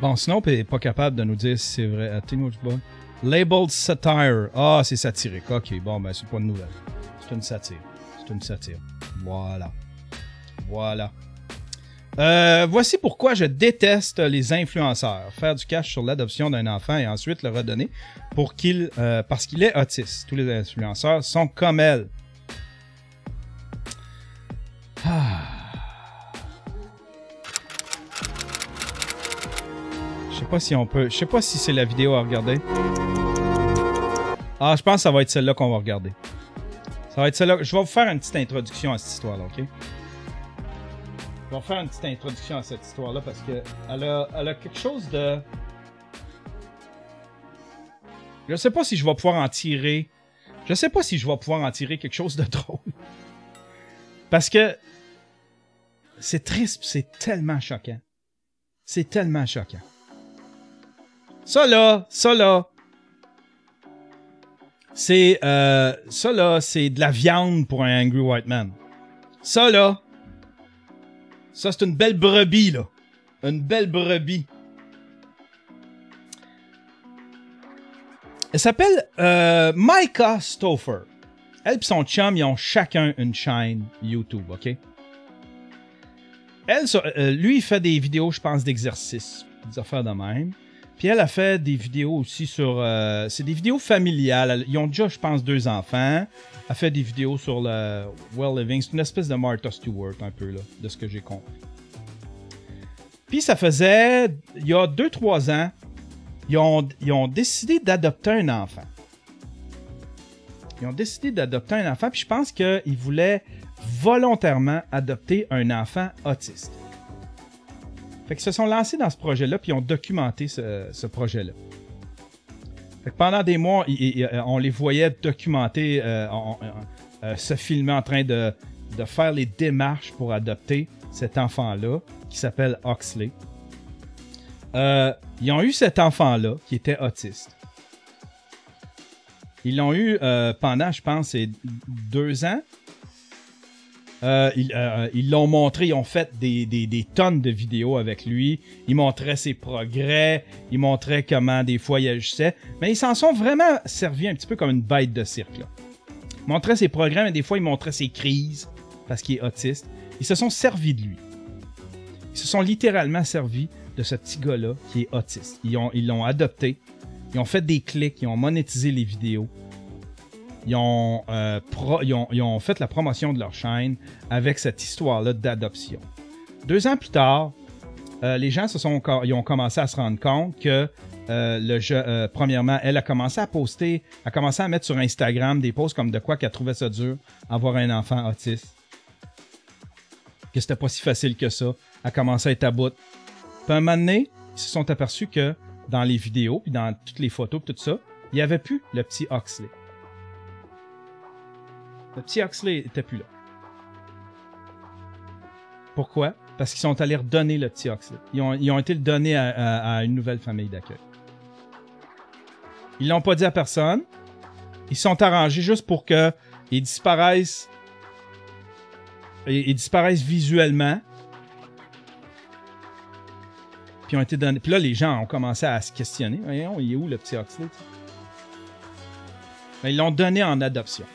A: Bon, Snow est pas capable de nous dire si c'est vrai. Teenage Boy. Labeled Satire. Ah, c'est satirique. Ok, bon, ben c'est pas une nouvelle. C'est une satire. C'est une satire. Voilà. Voilà. Voici pourquoi je déteste les influenceurs. Faire du cash sur l'adoption d'un enfant et ensuite le redonner parce qu'il est autiste. Tous les influenceurs sont comme elle. Je sais pas si on peut... Je sais pas si c'est la vidéo à regarder. Ah, je pense que ça va être celle-là qu'on va regarder. Ça va être celle-là. Je vais vous faire une petite introduction à cette histoire-là, ok? Je vais faire une petite introduction à cette histoire-là parce que elle a quelque chose de... Je sais pas si je vais pouvoir en tirer... Je sais pas si je vais pouvoir en tirer quelque chose de drôle. Parce que... C'est triste, c'est tellement choquant. C'est tellement choquant. Ça là, c'est de la viande pour un Angry White Man. Ça c'est une belle brebis, là. Une belle brebis. Elle s'appelle Micah Stauffer. Elle et son chum, ils ont chacun une chaîne YouTube, OK? Lui, il fait des vidéos, je pense, d'exercice, des affaires de même. Puis elle a fait des vidéos aussi sur... c'est des vidéos familiales. Ils ont déjà, je pense, 2 enfants. Elle fait des vidéos sur le well living. C'est une espèce de Martha Stewart, un peu, là, de ce que j'ai compris. Puis ça faisait... Il y a 2-3 ans, ils ont décidé d'adopter un enfant. Ils ont décidé d'adopter un enfant, puis je pense qu'ils voulaient volontairement adopter un enfant autiste. Fait qu'ils se sont lancés dans ce projet-là, puis ils ont documenté ce projet-là. Fait que pendant des mois, on les voyait documenter, se filmer en train de faire les démarches pour adopter cet enfant-là, qui s'appelle Oxley. Ils ont eu cet enfant-là, qui était autiste. Ils l'ont eu pendant, je pense, 2 ans. Ils l'ont montré, ils ont fait des tonnes de vidéos avec lui. Ils montraient ses progrès, ils montraient comment des fois il agissait. Mais ils s'en sont vraiment servis un petit peu comme une bête de cirque, là. Ils montraient ses progrès, mais des fois ils montraient ses crises parce qu'il est autiste. Ils se sont servis de lui. Ils se sont littéralement servis de ce petit gars-là qui est autiste. Ils l'ont adopté. Ils ont fait des clics, ils ont monétisé les vidéos. Ils ont fait la promotion de leur chaîne avec cette histoire-là d'adoption. 2 ans plus tard, les gens ils ont commencé à se rendre compte que premièrement, elle a commencé à poster, a commencé à mettre sur Instagram des posts comme de quoi qu'elle trouvait ça dur avoir un enfant autiste. Que c'était pas si facile que ça. Elle a commencé à être à bout. Puis un moment donné, ils se sont aperçus que dans les vidéos, puis dans toutes les photos, tout ça, il n'y avait plus le petit Oxley. Le petit Oxley n'était plus là. Pourquoi? Parce qu'ils sont allés redonner le petit Oxley. Ils ont été le donner à une nouvelle famille d'accueil. Ils l'ont pas dit à personne. Ils se sont arrangés juste pour qu'ils disparaissent. Ils disparaissent visuellement. Puis ont été donnés. Puis là, les gens ont commencé à se questionner. Voyons, il est où le petit Huxley? Ben, ils l'ont donné en adoption.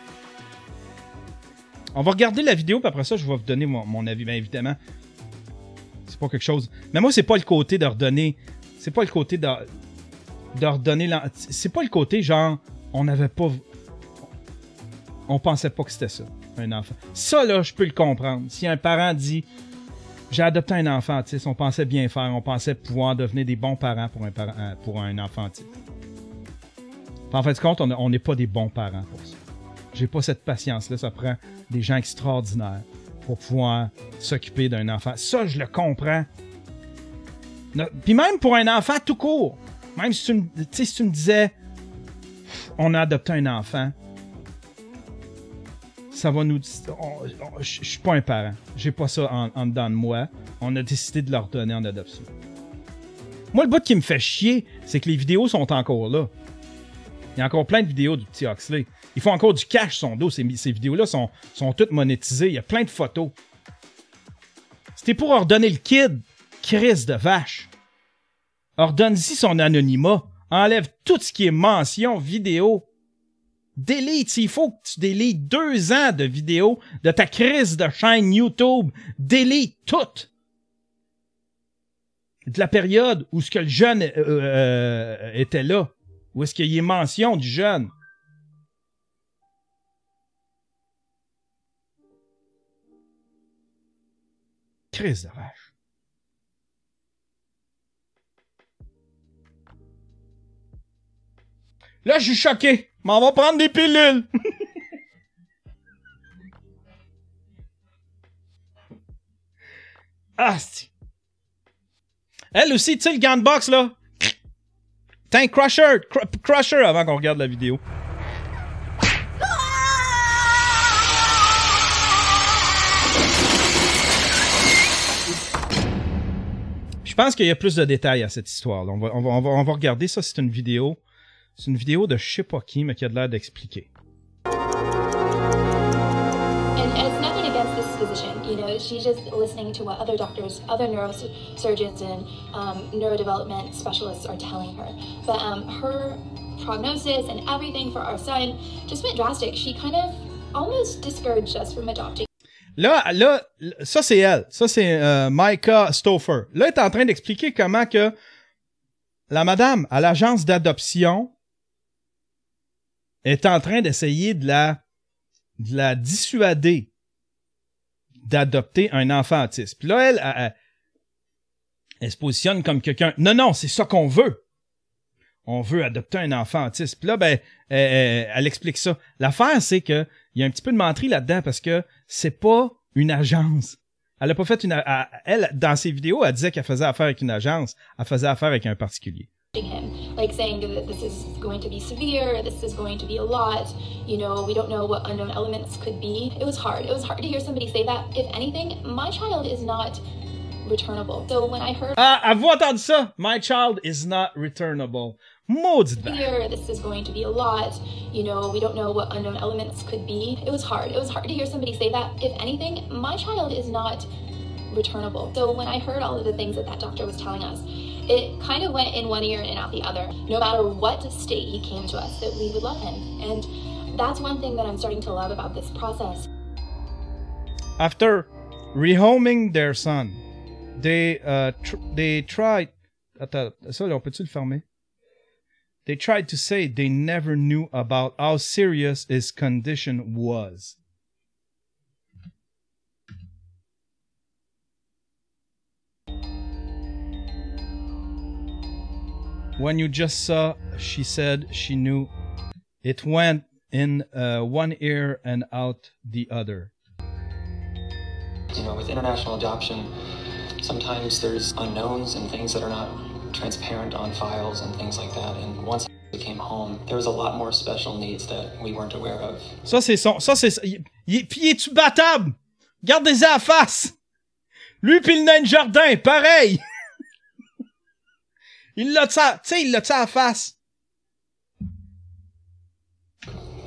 A: On va regarder la vidéo, puis après ça, je vais vous donner mon avis. Bien évidemment, c'est pas quelque chose... Mais moi, c'est pas le côté de redonner... C'est pas le côté de redonner... C'est pas le côté, genre, on n'avait pas... On pensait pas que c'était ça, un enfant. Ça, là, je peux le comprendre. Si un parent dit... J'ai adopté un enfant autiste, on pensait bien faire, on pensait pouvoir devenir des bons parents pour un enfant autiste. En fait, compte, on n'est pas des bons parents pour ça. J'ai pas cette patience-là, ça prend des gens extraordinaires pour pouvoir s'occuper d'un enfant. Ça, je le comprends. Puis même pour un enfant tout court, même si tu me disais, on a adopté un enfant, ça va nous... Je suis pas un parent. J'ai pas ça en dedans de moi. On a décidé de leur donner en adoption. Moi, le bout qui me fait chier, c'est que les vidéos sont encore là. Il y a encore plein de vidéos du petit Huxley. Il faut encore du cash sur son dos. Ces vidéos-là sont toutes monétisées. Il y a plein de photos. C'était pour ordonner le kid. Crise de vache. Ordonne-y son anonymat. Enlève tout ce qui est mention, vidéo. Delete. Il faut que tu délites 2 ans de vidéos de ta crise de chaîne YouTube. Delete tout. De la période où ce que le jeune était là. Où est-ce qu'il y a mention du jeune? Crise de vache. Là, je suis choqué. M'en va prendre des pilules. Ah, c'est... Elle aussi, tu sais, le gant de boxe, là. T'as Crusher avant qu'on regarde la vidéo. Je pense qu'il y a plus de détails à cette histoire-là. On va regarder ça. C'est une vidéo. C'est une vidéo de je sais pas qui, mais qui a de l'air d'expliquer.
G: It's nothing against this physician, you know, she's just listening to what other doctors, other neurosurgeons and neurodevelopment specialists are telling her. But her prognosis and everything for our son just went drastic. She kind of almost discouraged us from adopting.
A: Là, ça c'est elle. Ça c'est Micah Stauffer. Là, elle est en train d'expliquer comment que la madame à l'agence d'adoption est en train d'essayer de la dissuader d'adopter un enfant autiste. Puis là, elle se positionne comme quelqu'un... Non, c'est ça qu'on veut. On veut adopter un enfant autiste. Puis là, ben, elle explique ça. L'affaire, c'est que il y a un petit peu de menterie là-dedans parce que c'est pas une agence. Elle a pas fait elle, dans ses vidéos, elle disait qu'elle faisait affaire avec une agence. Elle faisait affaire avec un particulier.
G: Him, like saying that this is going to be severe, this is going to be a lot, you know, we don't know what unknown elements could be. It was hard to hear somebody say that. If anything, my child is not returnable. So when I heard...
A: Ah, avez-vous entendu ça? My child is not returnable. Maudite vache.
G: Here, this is going to be a lot, you know, we don't know what unknown elements could be. It was hard to hear somebody say that. If anything, my child is not returnable. So when I heard all of the things that doctor was telling us, it kind of went in one ear and out the other. No matter what state he came to us, that we would love him. And that's one thing that I'm starting to love about this process.
A: After rehoming their son, they tried... Attends, ça, on peut-tu le fermer? They tried to say they never knew about how serious his condition was. When you just saw, she said she knew. It went in one ear and out the other.
H: You know, with international adoption, sometimes there's unknowns and things that are not transparent on files and things like that. And once he came home, there was a lot more special needs that we weren't aware of.
A: Ça, c'est son... Ça, c'est... Puis, es-tu battable? Gardez-y à la face! Lui pis le nain de jardin, pareil! Il l'a, tu sais, il l'a à la face.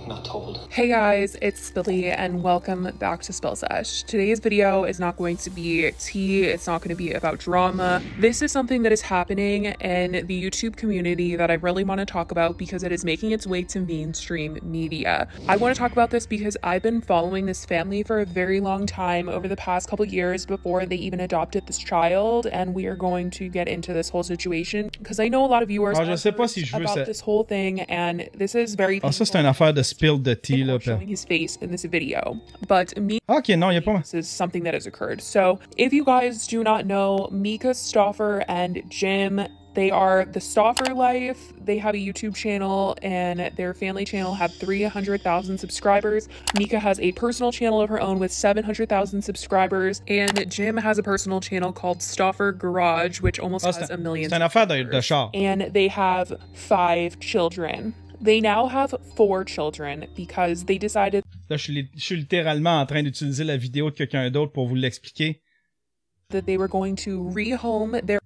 H: Not told.
I: Hey guys, it's Billy and welcome back to Spill Sesh. Today's video is not going to be tea, it's not going to be about drama. This is something that is happening in the YouTube community that I really want to talk about because it is making its way to mainstream media. I want to talk about this because I've been following this family for a very long time over the past couple years before they even adopted this child, and we are going to get into this whole situation because I know a lot of viewers about this whole thing, and this is very
A: ça c'est une affaire de spill de tea.
I: Showing his face in this video, but
A: okay, non, y a pas.
I: This is something that has occurred. So if you guys do not know, Mika Stauffer and Jim, they are the Stauffer Life. They have a YouTube channel and their family channel have 300,000 subscribers. Mika has a personal channel of her own with 700,000 subscribers, and Jim has a personal channel called Stauffer Garage, which almost has 1 million.
A: C'est une affaire de char.
I: And they have 5 children. They now have 4 children because they decided...
A: Là, je suis littéralement en train d'utiliser la vidéo de quelqu'un d'autre pour vous l'expliquer.
I: That they were going to rehome their...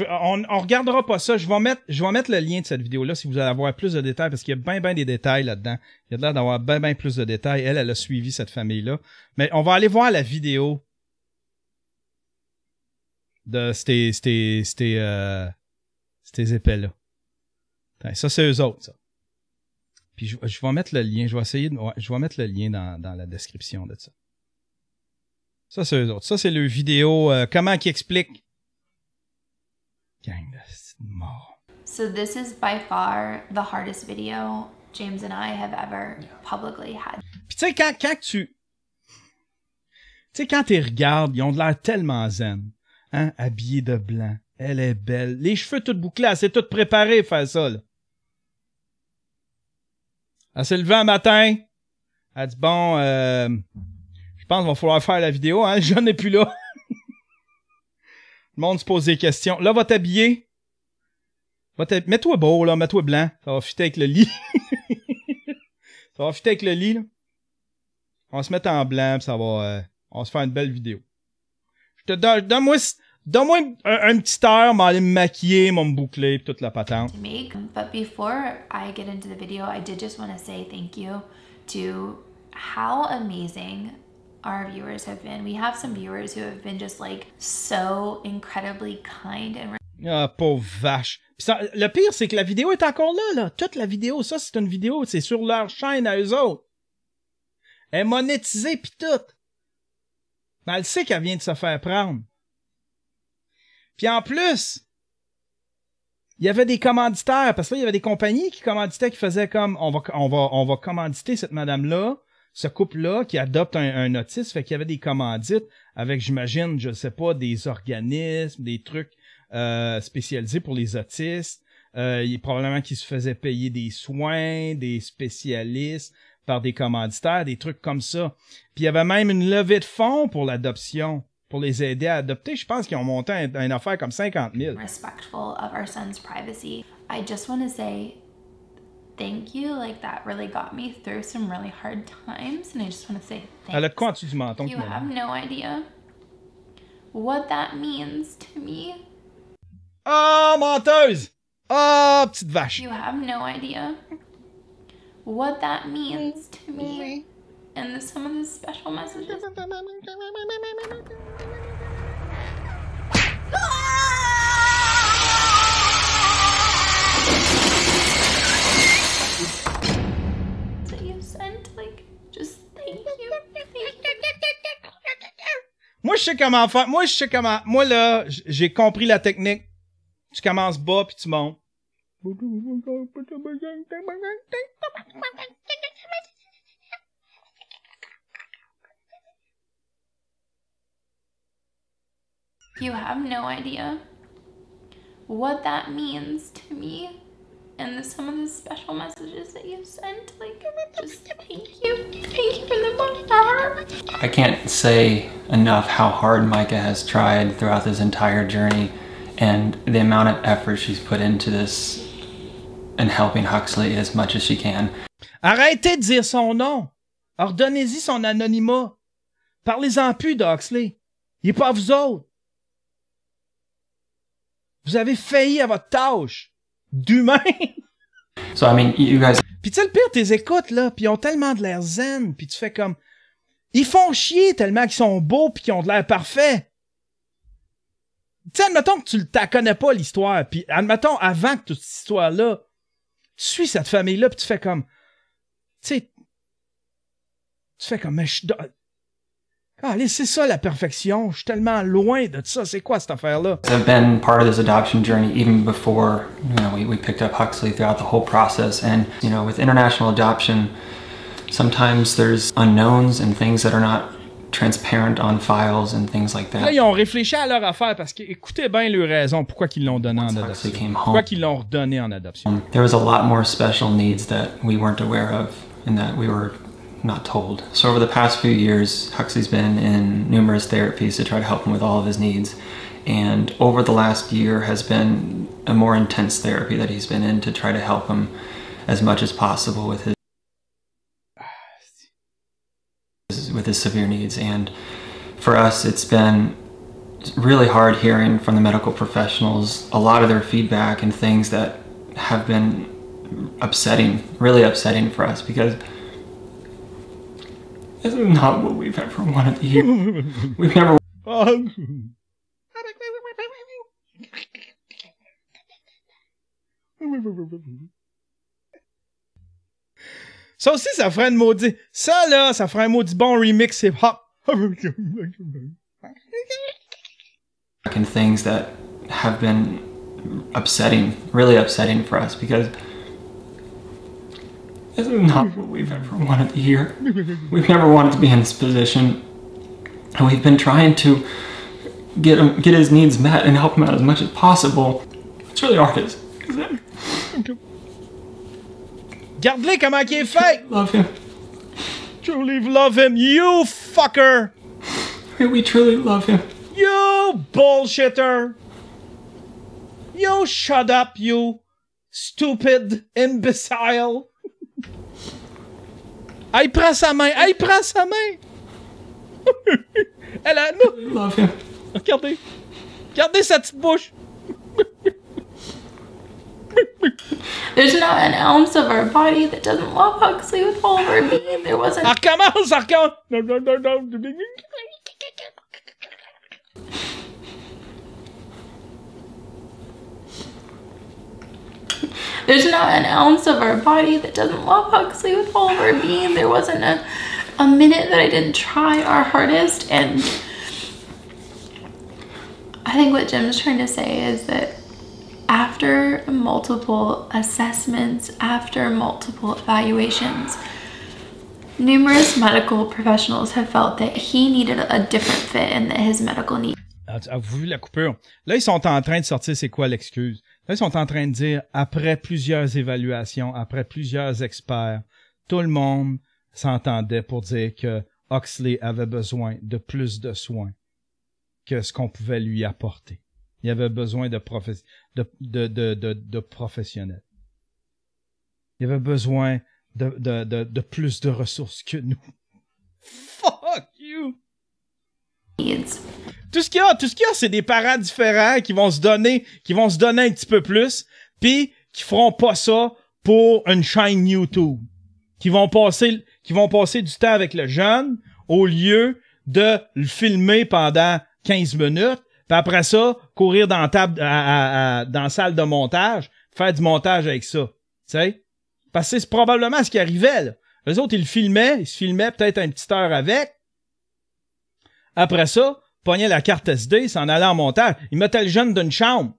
A: On regardera pas ça. Je vais mettre le lien de cette vidéo-là si vous allez avoir plus de détails, parce qu'il y a bien des détails là-dedans. Il y a l'air d'avoir bien plus de détails. Elle a suivi cette famille-là. Mais on va aller voir la vidéo de ces épais-là. Ça, c'est eux autres, ça. Puis je vais mettre le lien, je vais mettre le lien dans la description de ça. Ça, c'est eux autres. Ça, c'est le vidéo, comment qu'ils expliquent. Gang de mort.
G: So this is by far the hardest video James and I have ever publicly had.
A: Puis tu sais, quand tu regardes, ils ont de l'air tellement zen. Hein, habillés de blanc. Elle est belle. Les cheveux tout bouclés, elle s'est toute préparée à faire ça, là. Elle s'est levée un matin. Elle a dit, bon, je pense qu'il va falloir faire la vidéo, hein. Le jeune n'est plus là. Le monde se pose des questions. Là, va t'habiller. Mets-toi beau, là. Mets-toi blanc. Ça va fitter avec le lit. Ça va fitter avec le lit, là. On va se mettre en blanc, pis ça va... on va se faire une belle vidéo. Donne-moi un petit heure, m'aller me maquiller, me boucler, pis toute la patente.
G: But before I get into the video, I did just want to say thank you to how amazing our viewers have been. We have some viewers who have been just like so incredibly kind and...
A: Ah, pauvre vache. Pis ça, le pire, c'est que la vidéo est encore là. Toute la vidéo, ça, c'est une vidéo, c'est sur leur chaîne à eux autres. Elle est monétisée pis tout. Mais elle sait qu'elle vient de se faire prendre. Puis en plus, il y avait des commanditaires, parce que là, il y avait des compagnies qui commanditaient, qui faisaient comme, on va commanditer cette madame-là, ce couple-là, qui adopte un autiste, fait qu'il y avait des commandites avec, j'imagine, je sais pas, des organismes, des trucs spécialisés pour les autistes, probablement qu'ils se faisaient payer des soins, des spécialistes par des commanditaires, des trucs comme ça. Puis il y avait même une levée de fonds pour l'adoption. Pour les aider à adopter, je pense qu'ils ont monté une affaire comme 50 000.
G: Respectful of our son's privacy. I just want to say thank you. Like, that really got me through some really hard times, and I just want to say thanks.
A: Elle a quoi en dessous du menton?
G: You have no idea what that means to me.
A: Oh, menteuse! Oh, petite vache!
G: You have no idea what that means to me. And some of the special messages. That you sent, like, just thank you.
A: Moi, je sais comment faire. Moi, là, j'ai compris la technique. Tu commences bas, puis tu montes.
G: You have no idea what that means to me, and some of the special messages that you sent, like, just thank you from the bottom of our heart.
H: I can't say enough how hard Micah has tried throughout this entire journey, and the amount of effort she's put into this and helping Huxley as much as she can.
A: Arrêtez de dire son nom. Ordonnez-y son anonymat. Parlez-en plus de Huxley. Il est pas à vous autres. Vous avez failli à votre tâche d'humain.
H: So, I mean, you guys...
A: Puis tu sais, le pire, t'es écoutes, là, puis ils ont tellement de l'air zen, puis tu fais comme... Ils font chier tellement qu'ils sont beaux puis qu'ils ont de l'air parfait. Tu sais, admettons que tu la connais pas, l'histoire, puis admettons, avant que toute cette histoire-là, tu suis cette famille-là, puis tu fais comme... Tu sais... Tu fais comme... Mais allez, c'est ça la perfection. Je suis tellement loin de ça. C'est quoi cette affaire-là?
H: I've been part of this adoption journey even before, you know, we picked up Huxley throughout the whole process. And, you know, with international adoption, sometimes there's unknowns and things that are not transparent on files and things like that.
A: Là, ils ont réfléchi à leur affaire parce que, écoutez bien leur raison, pourquoi ils l'ont donné en adoption. Pourquoi ils l'ont redonné en adoption.
H: There was a lot more special needs that we weren't aware of and that we were not told. So over the past few years, Huxley's been in numerous therapies to try to help him with all of his needs. And over the last year has been a more intense therapy that he's been in to try to help him as much as possible with his severe needs. And for us, it's been really hard hearing from the medical professionals a lot of their feedback and things that have been upsetting, really upsetting for us, because this is not what we've ever wanted to hear. We've never...
A: Ça aussi, ça ferait un maudit... Ça, là, ça ferait un maudit bon remix hip-hop.
H: And things that have been upsetting, really upsetting for us, because this is not what we've ever wanted to hear. We've never wanted to be in this position. And we've been trying to get his needs met and help him out as much as possible. It's really hard, isn't it?
A: Regarde-le comment il est fait!
H: Love him.
A: Truly love him, you fucker!
H: We truly love him.
A: You bullshitter! You shut up, you stupid imbecile! Elle prend sa main! Elle prend sa main! Elle a...
H: Love him.
A: Regardez! Regardez sa petite bouche!
J: There's not an ounce of our body that doesn't love Huxley with all of our being. There wasn't...
A: Elle recommence! Elle recommence! Non.
J: There's not an ounce of our body that doesn't love Huxley with all of our being. There wasn't a minute that I didn't try our hardest. And I think what Jim's trying to say is that after multiple assessments, after multiple evaluations, numerous medical professionals have felt that he needed a different fit and that his medical needs.
A: Avez-vous vu la coupure? Là, ils sont en train de sortir c'est quoi l'excuse. Là, ils sont en train de dire, après plusieurs évaluations, après plusieurs experts, tout le monde s'entendait pour dire que Huxley avait besoin de plus de soins que ce qu'on pouvait lui apporter. Il avait besoin de professionnels. Il avait besoin de plus de ressources que nous. Fuck you! Tout ce qu'il y a, c'est des parents différents qui vont se donner un petit peu plus, puis qui feront pas ça pour une chaîne YouTube. Qui vont passer du temps avec le jeune au lieu de le filmer pendant 15 minutes, puis après ça, courir dans la salle de montage, faire du montage avec ça. Tu sais? Parce que c'est probablement ce qui arrivait, là. Eux autres, ils se filmaient peut-être une petite heure avec. Après ça, pognaient la carte SD, s'en allaient en montage. Ils mettaient le jeune d'une chambre.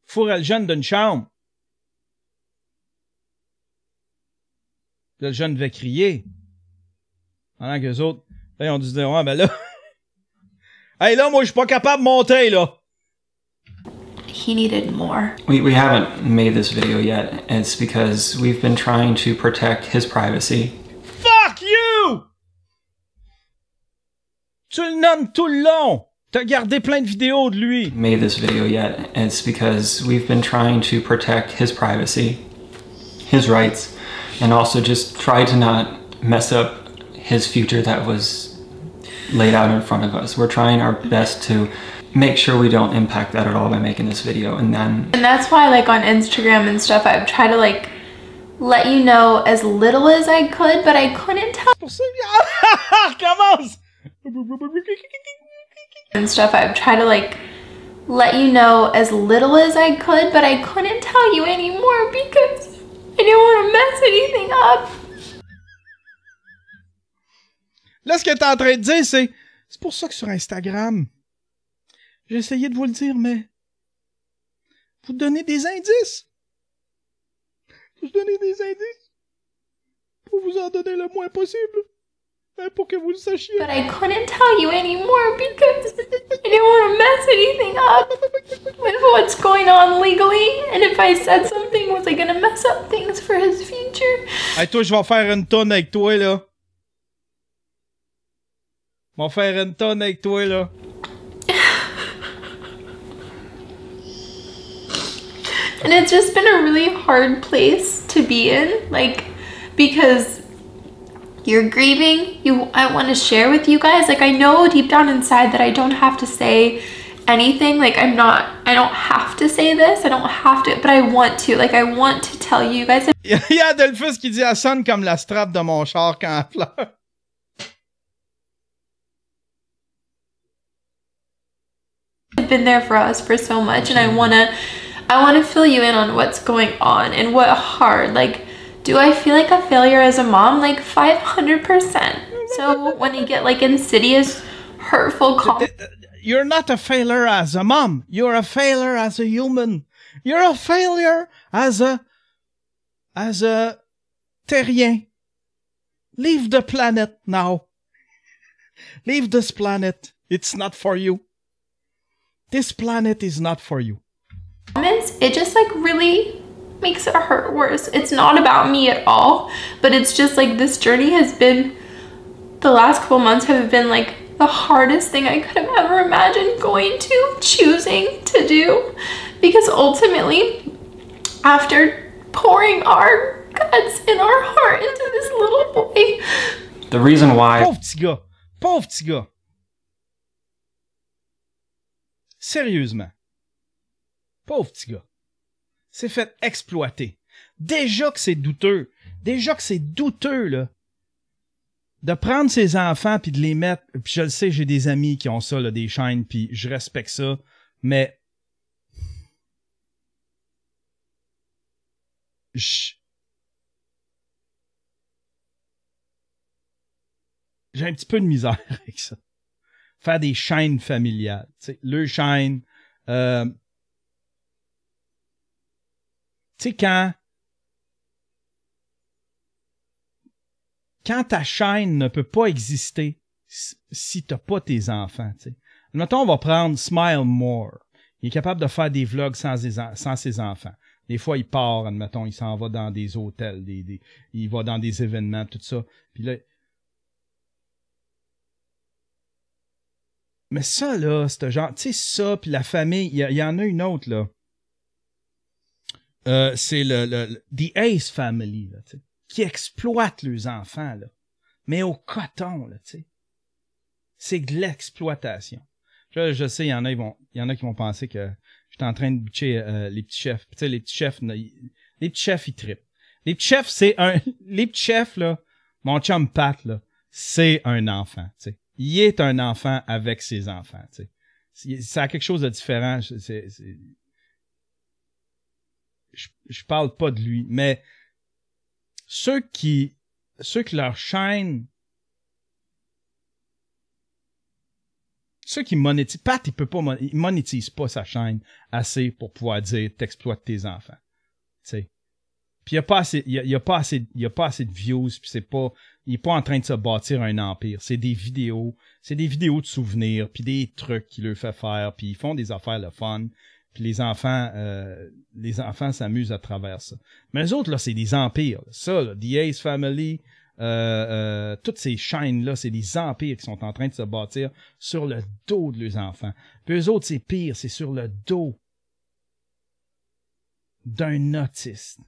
A: Fourraient le jeune d'une chambre. Là, le jeune devait crier. Pendant qu'eux autres, là, ils ont dû se dire, ouais, ben là... Hey, là, moi, je suis pas capable de monter, là.
J: He needed more.
H: We haven't made this video yet. It's because we've been trying to protect his privacy.
A: Fuck you! Tu le nommes tout le long. T'as gardé plein de vidéos de lui.
H: Made this video yet. It's because we've been trying to protect his privacy, his rights, and also just try to not mess up his future that was laid out in front of us. We're trying our best to make sure we don't impact that at all by making this video. And
J: that's why, like, on Instagram and stuff, I've tried to, like, let you know as little as I could, but I couldn't tell.
A: Commence!
J: And stuff, I've tried to, like, let you know as little as I could, but I couldn't tell you anymore because I didn't want to mess anything up.
A: Là, ce que t'es en train de dire, c'est pour ça que sur Instagram, j'ai essayé de vous le dire, mais vous donnez des indices. Vous donnez des indices pour vous en donner le moins possible, pour que vous le sachiez.
J: But I couldn't tell you anymore because I didn't want to mess anything up with what's going on legally, and if I said something, was I gonna mess up things for his future?
A: Hey, toi, je vais faire une tonne avec toi, là. Je vais faire une tonne avec toi, là.
J: And it's just been a really hard place to be in, like, because you're grieving. I want to share with you guys. Like, I know deep down inside that I don't have to say anything. Like, I don't have to say this. I don't have to, but I want to. Like, I want to tell you guys.
A: Il y a Adelphus qui dit, elle sonne comme la strap de mon char quand elle pleure.
J: I've been there for us for so much, and I wanna fill you in on what's going on and what hard. Like, do I feel like a failure as a mom? Like 500%. So when you get like insidious, hurtful comments.
A: You're not a failure as a mom. You're a failure as a human. You're a failure as a terrien. Leave the planet now. Leave this planet. It's not for you. This planet is not for you.
J: It just like really makes it hurt worse. It's not about me at all, but it's just like this journey has been, the last couple months have been like the hardest thing I could have ever imagined choosing to do, because ultimately, after pouring our guts and our heart into this little boy.
H: The reason why...
A: Pauvre petit gars. Pauvre petit gars. Sérieusement. Pauvre petit gars. S'est fait exploiter. Déjà que c'est douteux. Déjà que c'est douteux, là. De prendre ses enfants puis de les mettre... Puis je le sais, j'ai des amis qui ont ça, là, des chaînes, puis je respecte ça. Mais... J'ai un petit peu de misère avec ça. Faire des chaînes familiales. Tu sais, le chaîne... tu sais, quand ta chaîne ne peut pas exister si t'as pas tes enfants, tu sais. Mettons, on va prendre Smile More. Il est capable de faire des vlogs sans ses enfants. Des fois, il part, admettons, il s'en va dans des hôtels, il va dans des événements, tout ça. Puis là... Mais ça, là, c'est genre... Tu sais, ça, puis la famille... Il y en a une autre, là. C'est The Ace Family, là, tu sais, qui exploite leurs enfants, là. Mais au coton, là, tu sais. C'est de l'exploitation. Je sais, il y en a qui vont penser que j'étais en train de butcher les petits chefs. Tu sais, les petits chefs, ils trippent. Les petits chefs, les petits chefs, là, mon chum Pat, là, c'est un enfant, tu sais. Il est un enfant avec ses enfants, tu sais. Ça a quelque chose de différent. Je parle pas de lui, mais ceux qui leur chaîne, ceux qui monétisent, Pat, il monétise pas sa chaîne assez pour pouvoir dire t'exploites tes enfants, tu sais. Puis il y a pas assez de views, puis il est pas en train de se bâtir un empire. C'est des vidéos de souvenirs, puis des trucs qu'il leur fait faire, puis ils font des affaires le fun. Puis les enfants s'amusent à travers ça. Mais les autres, là, c'est des empires. Ça, là, The Ace Family, toutes ces chaînes-là, c'est des empires qui sont en train de se bâtir sur le dos de leurs enfants. Puis eux autres, c'est pire, c'est sur le dos d'un autiste.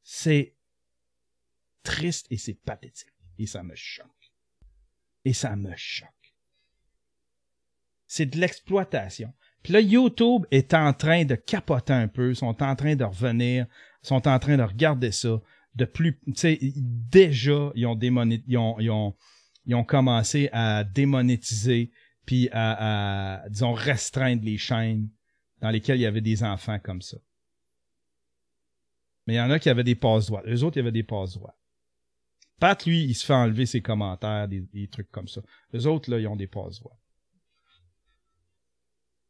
A: C'est triste et c'est pathétique. Et ça me choque. Et ça me choque. c'est de l'exploitation. Puis là, YouTube est en train de capoter un peu, sont en train de revenir, sont en train de regarder ça. De plus, tu sais, déjà, ils ont commencé à démonétiser puis à, disons, restreindre les chaînes dans lesquelles il y avait des enfants comme ça. Mais il y en a qui avaient des passe-droits. Eux autres, il y avait des passe-droits. Pat, lui, il se fait enlever ses commentaires, des trucs comme ça. Eux autres, là, ils ont des passe-droits.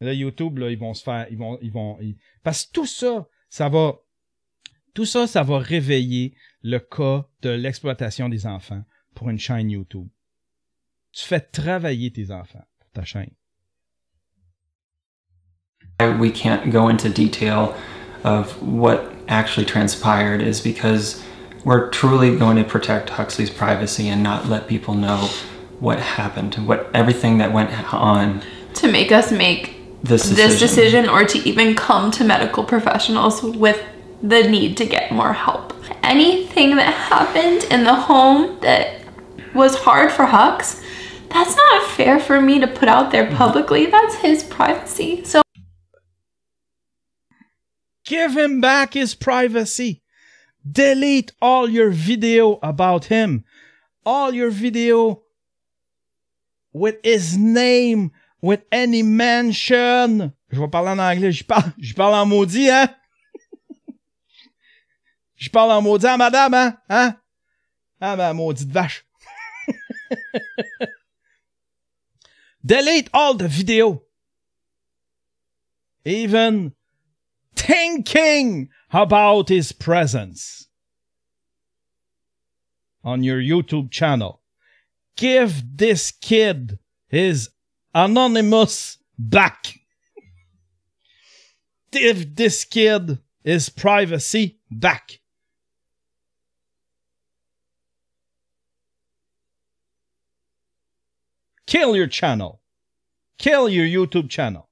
A: Là, YouTube, là, ils vont se faire, parce que tout ça, ça va réveiller le cas de l'exploitation des enfants pour une chaîne YouTube. Tu fais travailler tes enfants pour ta chaîne.
H: We can't go into detail of what actually transpired is because we're truly going to protect Huxley's privacy and not let people know what happened, everything that went on.
J: To make us make this decision or to even come to medical professionals with the need to get more help. Anything that happened in the home that was hard for Hux, that's not fair for me to put out there publicly. That's his privacy. So
A: give him back his privacy. Delete all your video about him. All your video with his name, with any mention. Je vais parler en anglais. Je parle en maudit, hein? Je parle en maudit à madame, hein? Hein? Ah, ma maudite vache. Delete all the video. Even thinking about his presence on your YouTube channel. Give this kid his anonymous back. Give this kid his privacy back. Kill your channel. Kill your YouTube channel.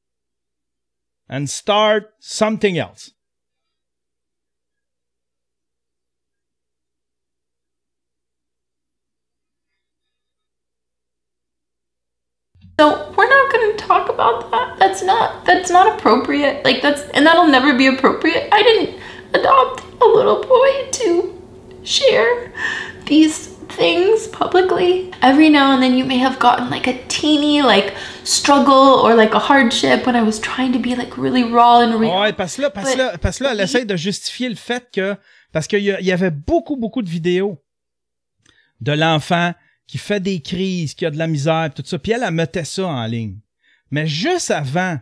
A: And start something else.
J: So we're not going to talk about that. That's not appropriate. Like and that'll never be appropriate. I didn't adopt a little boy to share these things publicly. Every now and then you may have gotten like a teeny like struggle or like a hardship when I was trying to be like really raw and real.
A: Ouais, parce que là, elle essaie de justifier le fait que, parce qu'il y avait beaucoup de vidéos de l'enfant qui fait des crises, qui a de la misère, tout ça, puis elle mettait ça en ligne. Mais juste avant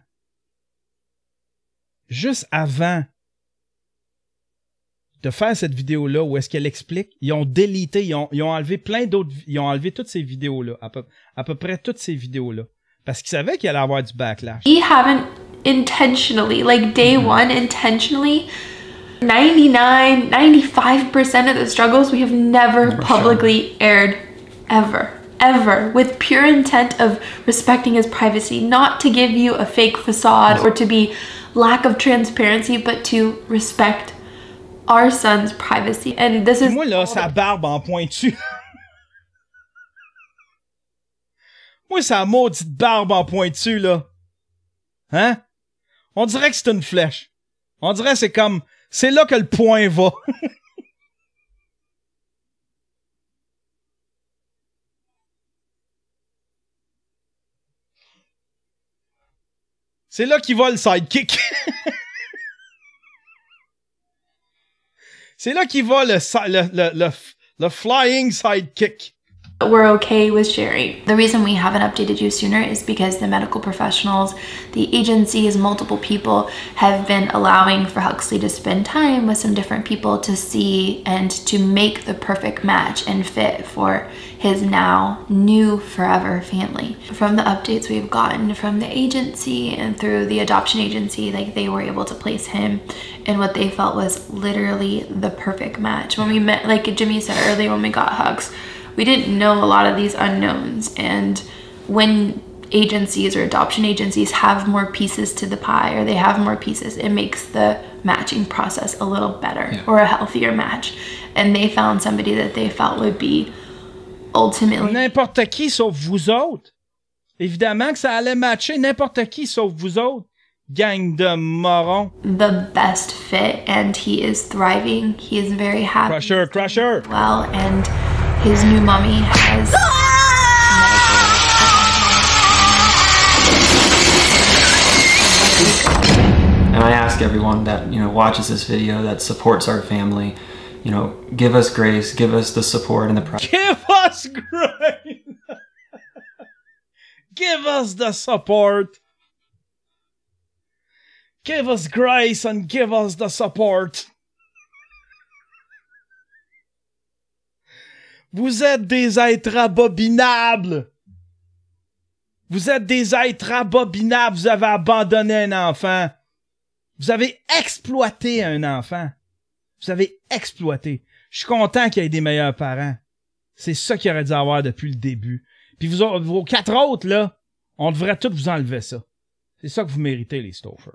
A: de faire cette vidéo-là où est-ce qu'elle explique, ils ont délité, ils ont enlevé plein d'autres, ils ont enlevé toutes ces vidéos-là, à peu près toutes ces vidéos-là, parce qu'ils savaient qu'il allait avoir du backlash.
J: We haven't intentionally, like day one, intentionally, 99, 95% of the struggles we have never publicly aired, ever, with pure intent of respecting his privacy, not to give you a fake facade or to be lack of transparency, but to respect our son's privacy. And this is...
A: Moi, là, sa barbe en pointu. Moi, sa maudite barbe en pointu, là. Hein? On dirait que c'est une flèche. On dirait que c'est comme... C'est là que le point va. C'est là qu'il va le sidekick. C'est là qu'il va le flying sidekick.
J: We're okay with sharing. The reason we haven't updated you sooner is because the medical professionals, the agencies, multiple people have been allowing for Huxley to spend time with some different people to see and to make the perfect match and fit for his now new forever family. From the updates we've gotten from the agency and through the adoption agency, like they were able to place him in what they felt was literally the perfect match. When we met, like Jimmy said earlier, when we got Hux, we didn't know a lot of these unknowns, and when agencies or adoption agencies have more pieces to the pie, or they have more pieces, it makes the matching process a little better, or a healthier match. And they found somebody that they felt would be ultimately...
A: N'importe qui sauf vous autres. Évidemment que ça allait matcher n'importe qui sauf vous autres. Gang de morons.
J: The best fit, and he is thriving. He is very happy.
A: Crusher, crusher.
J: Well, and his new mommy has
H: And I ask everyone that, you know, watches this video, that supports our family, you know, give us grace, give us the support and the pride.
A: Give us grace. Give us the support. Give us grace and give us the support. Vous êtes des êtres abominables. Vous êtes des êtres abominables. Vous avez abandonné un enfant. Vous avez exploité un enfant. Vous avez exploité. Je suis content qu'il y ait des meilleurs parents. C'est ça qu'il aurait dû avoir depuis le début. Puis vous, vos 4 autres, là, on devrait tous vous enlever ça. C'est ça que vous méritez, les Stouffer.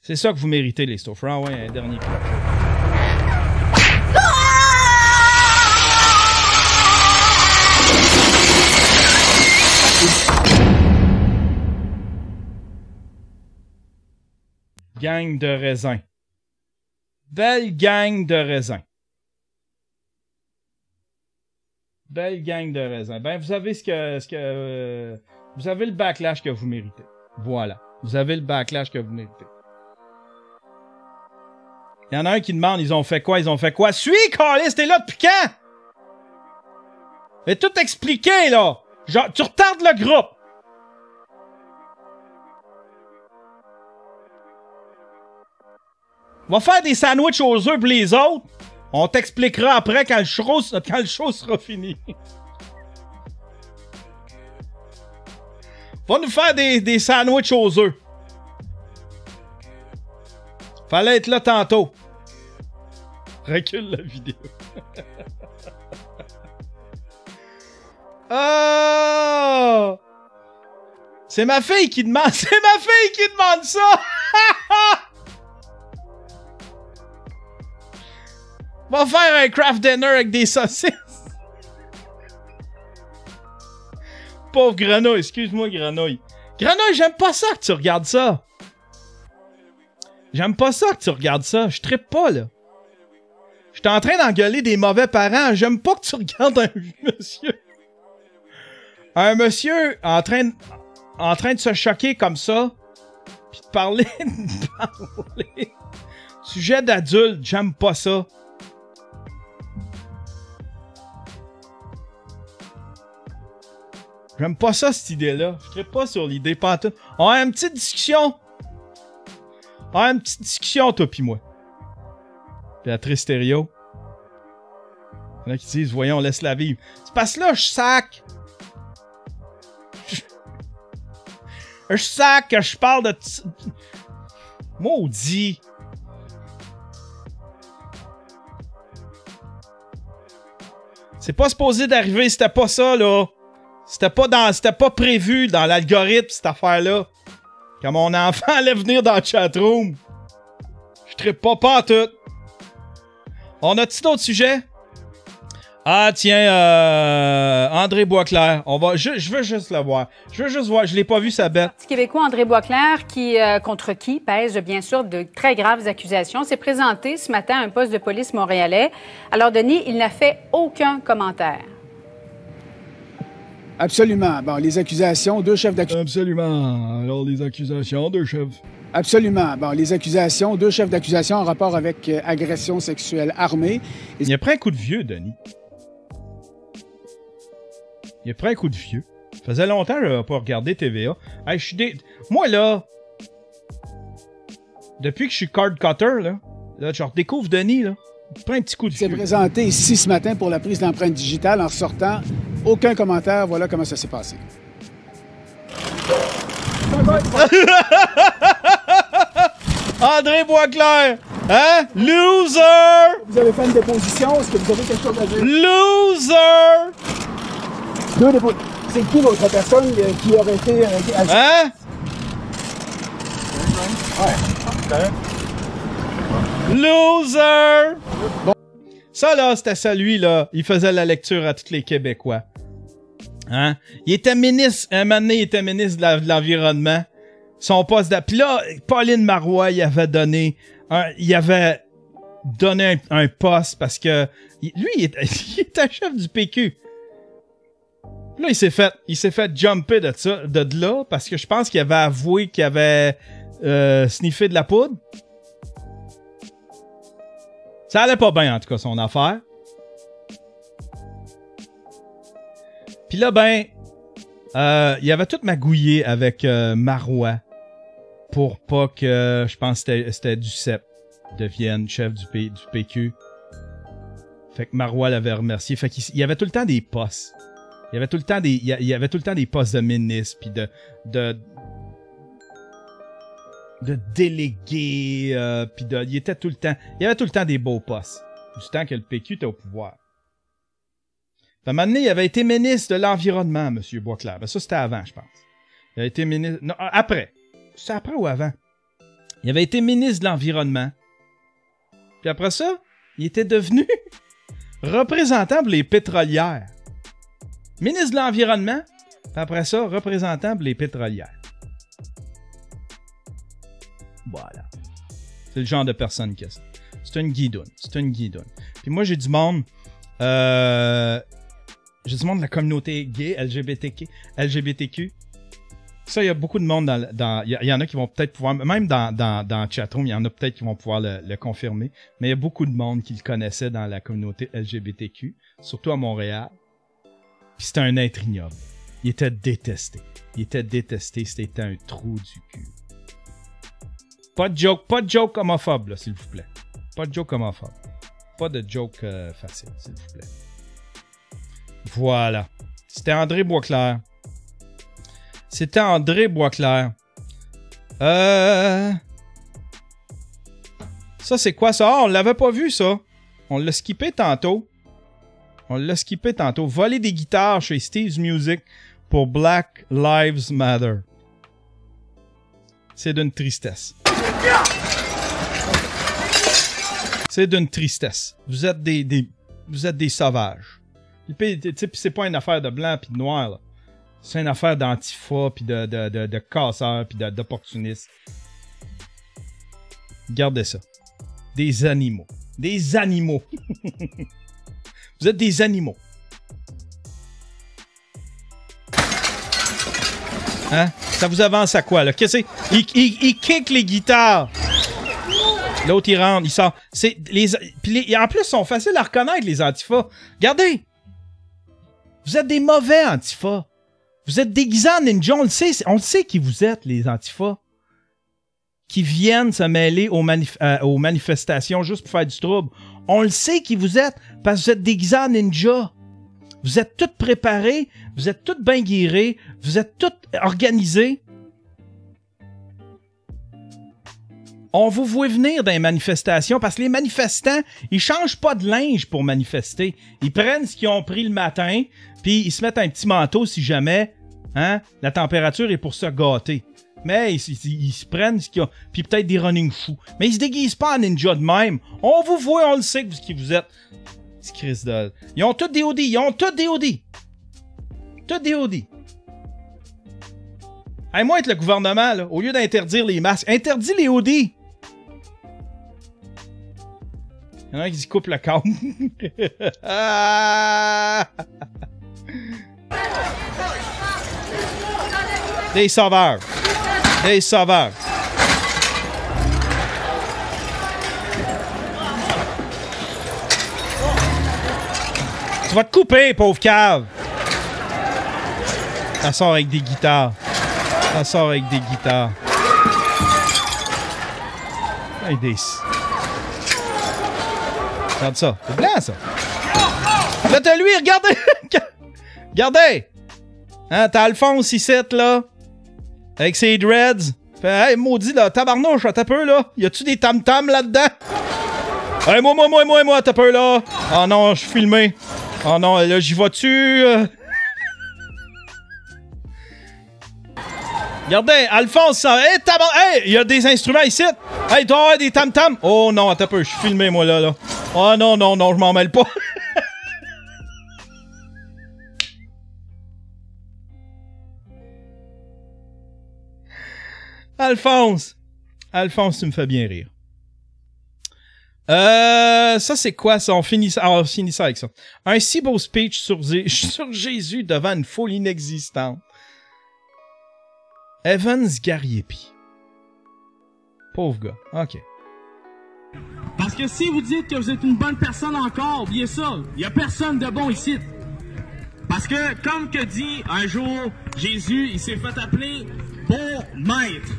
A: C'est ça que vous méritez, les Stouffer. Ah ouais, un dernier coup. Gang de raisins. Belle gang de raisins. Belle gang de raisins. Ben, vous avez vous avez le backlash que vous méritez. Voilà. Vous avez le backlash que vous méritez. Il y en a un qui demande, ils ont fait quoi? Ils ont fait quoi? Suis, Carlis, t'es là depuis quand? Mais tout expliqué, là. Genre, tu retardes le groupe. Va faire des sandwichs aux œufs pour les autres. On t'expliquera après quand le show sera fini. Va nous faire des sandwichs aux œufs. Fallait être là tantôt. Recule la vidéo. Oh! C'est ma fille qui demande. C'est ma fille qui demande ça! Va faire un craft dinner avec des saucisses. Pauvre Grenouille, excuse-moi Grenouille. Grenouille, j'aime pas ça que tu regardes ça. J'aime pas ça que tu regardes ça. Je trippe pas, là. J'étais en train d'engueuler des mauvais parents. J'aime pas que tu regardes un monsieur. Un monsieur en train de se choquer comme ça. Puis de parler. Sujet d'adulte, j'aime pas ça. J'aime pas ça, cette idée-là. Je trippe pas sur l'idée, pas tout. On a une petite discussion. On a une petite discussion, toi pis moi. Béatrice Thériault. Il y en a qui disent, voyons, laisse-la vivre. C'est parce que là, je sac. Je sac que je parle de... Maudit. C'est pas supposé d'arriver, c'était pas ça, là. C'était pas prévu dans l'algorithme, cette affaire-là. Quand mon enfant allait venir dans le chatroom. Je trippe pas en tout. On a-t-il d'autres sujets? Ah, tiens, André Boisclair. Je veux juste le voir. Je veux juste voir. Je l'ai pas vu, sa bête.
K: Le Québécois André Boisclair, contre qui pèse bien sûr de très graves accusations, s'est présenté ce matin à un poste de police montréalais. Alors, Denis, il n'a fait aucun commentaire.
L: Absolument. Bon, les accusations, 2 chefs d'accusation.
A: Absolument. Alors, les accusations, 2 chefs.
L: Absolument. Bon, les accusations, 2 chefs d'accusation en rapport avec agression sexuelle armée.
A: Il a pris un coup de vieux, Denis. Il a pris un coup de vieux. Ça faisait longtemps que je n'avais pas regardé TVA. Hey, moi, là, depuis que je suis card cutter, là je redécouvre Denis, là. Il prend un petit coup de vieux.
L: Il s'est présenté ici ce matin pour la prise d'empreinte digitale en ressortant. Aucun commentaire. Voilà comment ça s'est passé.
A: André Boisclair! Hein? Loser!
L: Vous avez fait une déposition. Est-ce que vous avez quelque chose à dire?
A: Loser!
L: 2 dépositions. C'est qui l'autre personne qui aurait été...
A: Hein?
L: Ouais.
A: Loser!
L: Bon.
A: Ça, là, c'était ça, lui, là. Il faisait la lecture à tous les Québécois. Hein? Il était ministre, un moment donné, il était ministre de l'Environnement. Son poste de... Puis là, Pauline Marois, il avait donné un poste parce que lui, il était chef du PQ. Là, il s'est fait jumper de là parce que je pense qu'il avait avoué qu'il avait sniffé de la poudre. Ça allait pas bien, en tout cas, son affaire. Puis là, ben, il avait tout magouillé avec Marois pour pas que, je pense que c'était Duceppe devienne chef du PQ. Fait que Marois l'avait remercié. Fait qu'il y avait tout le temps des postes. Il y avait tout le temps des postes de ministre puis de délégués puis il y avait tout le temps des beaux postes du temps que le PQ était au pouvoir. À un moment donné, il avait été ministre de l'Environnement, M. Boisclair. Ben, ça, c'était avant, je pense. Il avait été ministre... Non, après. C'est après ou avant? Il avait été ministre de l'Environnement. Puis après ça, il était devenu représentant pour les pétrolières. Ministre de l'Environnement. Puis après ça, représentant pour les pétrolières. Voilà. C'est le genre de personne que c'est. C'est une guidoune. Puis moi, j'ai du monde... J'ai du monde de la communauté gay, LGBTQ. Ça, il y a beaucoup de monde il y en a qui vont peut-être pouvoir, même dans chatroom, il y en a peut-être qui vont pouvoir le confirmer, mais il y a beaucoup de monde qui le connaissait dans la communauté LGBTQ, surtout à Montréal. Puis c'était un être ignoble. Il était détesté. C'était un trou du cul. Pas de joke homophobe, là, s'il vous plaît. Pas de joke homophobe. Pas de joke facile, s'il vous plaît. Voilà. C'était André Boisclair. Ça, c'est quoi ça? Ah, on l'avait pas vu, ça. On l'a skippé tantôt. Voler des guitares chez Steve's Music pour Black Lives Matter. C'est d'une tristesse. Vous êtes des sauvages. Puis c'est pas une affaire de blanc puis de noir, là. C'est une affaire d'antifa puis de casseurs puis d'opportunistes. Regardez ça. Des animaux. Vous êtes des animaux. Hein? Ça vous avance à quoi, là? Qu'est-ce que c'est? Il kick les guitares. L'autre, il rentre, il sort. Puis en plus, ils sont faciles à reconnaître, les antifas. Regardez! Vous êtes des mauvais antifas. Vous êtes déguisés en ninja. On le sait qui vous êtes, les antifas. Qui viennent se mêler aux manifestations juste pour faire du trouble. On le sait qui vous êtes, parce que vous êtes déguisés en ninja. Vous êtes tous préparés, vous êtes tous bien guérés, vous êtes tous organisés. On vous voit venir dans les manifestations parce que les manifestants, ils changent pas de linge pour manifester. Ils prennent ce qu'ils ont pris le matin, puis ils se mettent un petit manteau si jamais la température est pour se gâter. Mais ils se prennent ce qu'ils ont, puis peut-être des running shoes. Mais ils se déguisent pas en ninja de même. On vous voit, on le sait qui vous êtes. C'est Chris de... Ils ont tous des OD. Hey, moi, être le gouvernement, là, au lieu d'interdire les masques, interdis les OD. Il y en a qui se coupent le câble. Des sauveurs. Tu vas te couper, pauvre cave. Ça sort avec des guitares. Hey, regarde ça. C'est blanc, ça. Là, t'as lui, regardez. Regardez. Hein, t'as Alphonse ici, là. Avec ses dreads. Fait, hey, maudit, là, tabarnouche, t'as peu, là. Y a-tu des tam-tams là-dedans? Hey, moi, t'as peu, là. Oh non, je suis filmé. Oh non, là, j'y vas-tu? Regardez, Alphonse, hey, il y a des instruments ici. Hey, il doit y avoir des tam-tams. Oh non, attends un peu, je suis filmé, moi, là. Oh non, je m'en mêle pas. Alphonse, tu me fais bien rire. Ça, c'est quoi, ça? On finit ça avec ça. Un si beau speech sur Jésus devant une foule inexistante. Evans Gariepi. Pauvre gars. OK.
M: Parce que si vous dites que vous êtes une bonne personne encore, oubliez ça. Il n'y a personne de bon ici. Parce que, comme que dit un jour Jésus, il s'est fait appeler bon maître.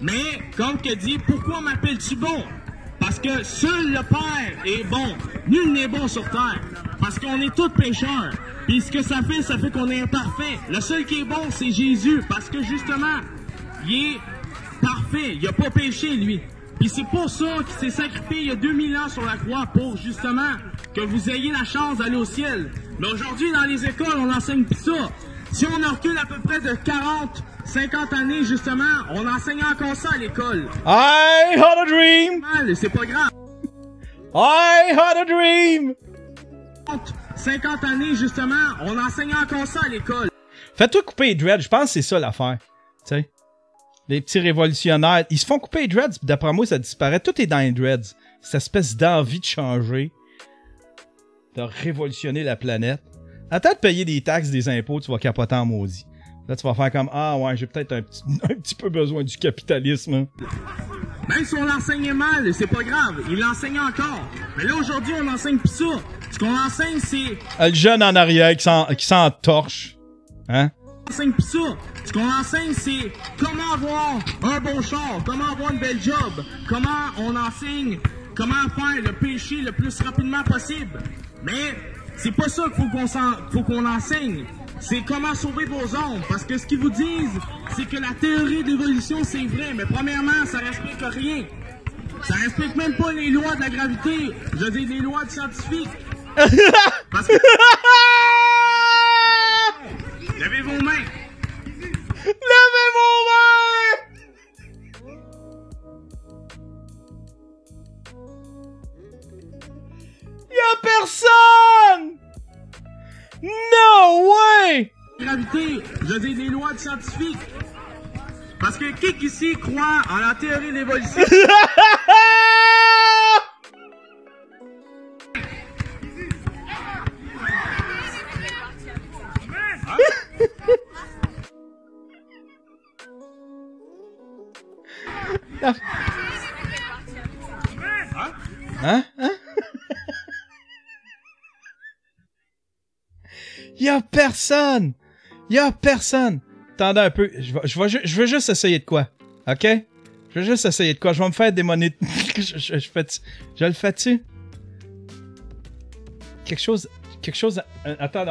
M: Mais, comme que dit, pourquoi m'appelles-tu bon? Parce que seul le Père est bon. Nul n'est bon sur terre. Parce qu'on est tous pécheurs. Puis ce que ça fait qu'on est imparfait. Le seul qui est bon, c'est Jésus. Parce que justement, il est parfait. Il n'a pas péché, lui. Puis c'est pour ça qu'il s'est sacrifié il y a 2000 ans sur la croix pour justement que vous ayez la chance d'aller au ciel. Mais aujourd'hui, dans les écoles, on enseigne plus ça. Si on recule à peu près de 40, 50 années, justement, on enseigne encore ça à l'école.
A: I had a dream!
M: C'est pas grave.
A: I had a dream!
M: 50 années, justement, on enseigne encore ça à l'école.
A: Fais-toi couper les dreads, je pense que c'est ça l'affaire. Tu sais, les petits révolutionnaires, ils se font couper les dreads, d'après moi, ça disparaît. Tout est dans les dreads. Cette espèce d'envie de changer, de révolutionner la planète. Attends de payer des taxes, des impôts, tu vas capoter en maudit. Là, tu vas faire comme, ah ouais, j'ai peut-être un petit peu besoin du capitalisme. Hein.
M: Même si on l'enseignait mal, c'est pas grave, il l'enseigne encore. Mais là, aujourd'hui, on enseigne plus ça. Ce qu'on enseigne, c'est...
A: Le jeune en arrière qui s'entorche. Hein?
M: On enseigne plus ça. Ce qu'on enseigne, c'est comment avoir un bon char, comment avoir une belle job, comment on enseigne, comment faire le péché le plus rapidement possible. Mais c'est pas ça qu'il faut qu'on enseigne. C'est comment sauver vos âmes. Parce que ce qu'ils vous disent, c'est que la théorie d'évolution, c'est vrai. Mais premièrement, ça respecte rien. Ça respecte même pas les lois de la gravité. Je veux dire, les lois scientifiques. Parce que... Levez vos mains.
A: Levez vos mains! Y'a personne! No way!
M: Gravité, je dis des lois scientifiques. Parce que qui ici croit en la théorie de l'évolution?
A: Hein? Y'a personne! Y'a personne! Attendez un peu, je veux juste essayer de quoi? OK? Je veux juste essayer de quoi? Je vais me faire démonétiser. Je le fais-tu? Quelque chose... Attends,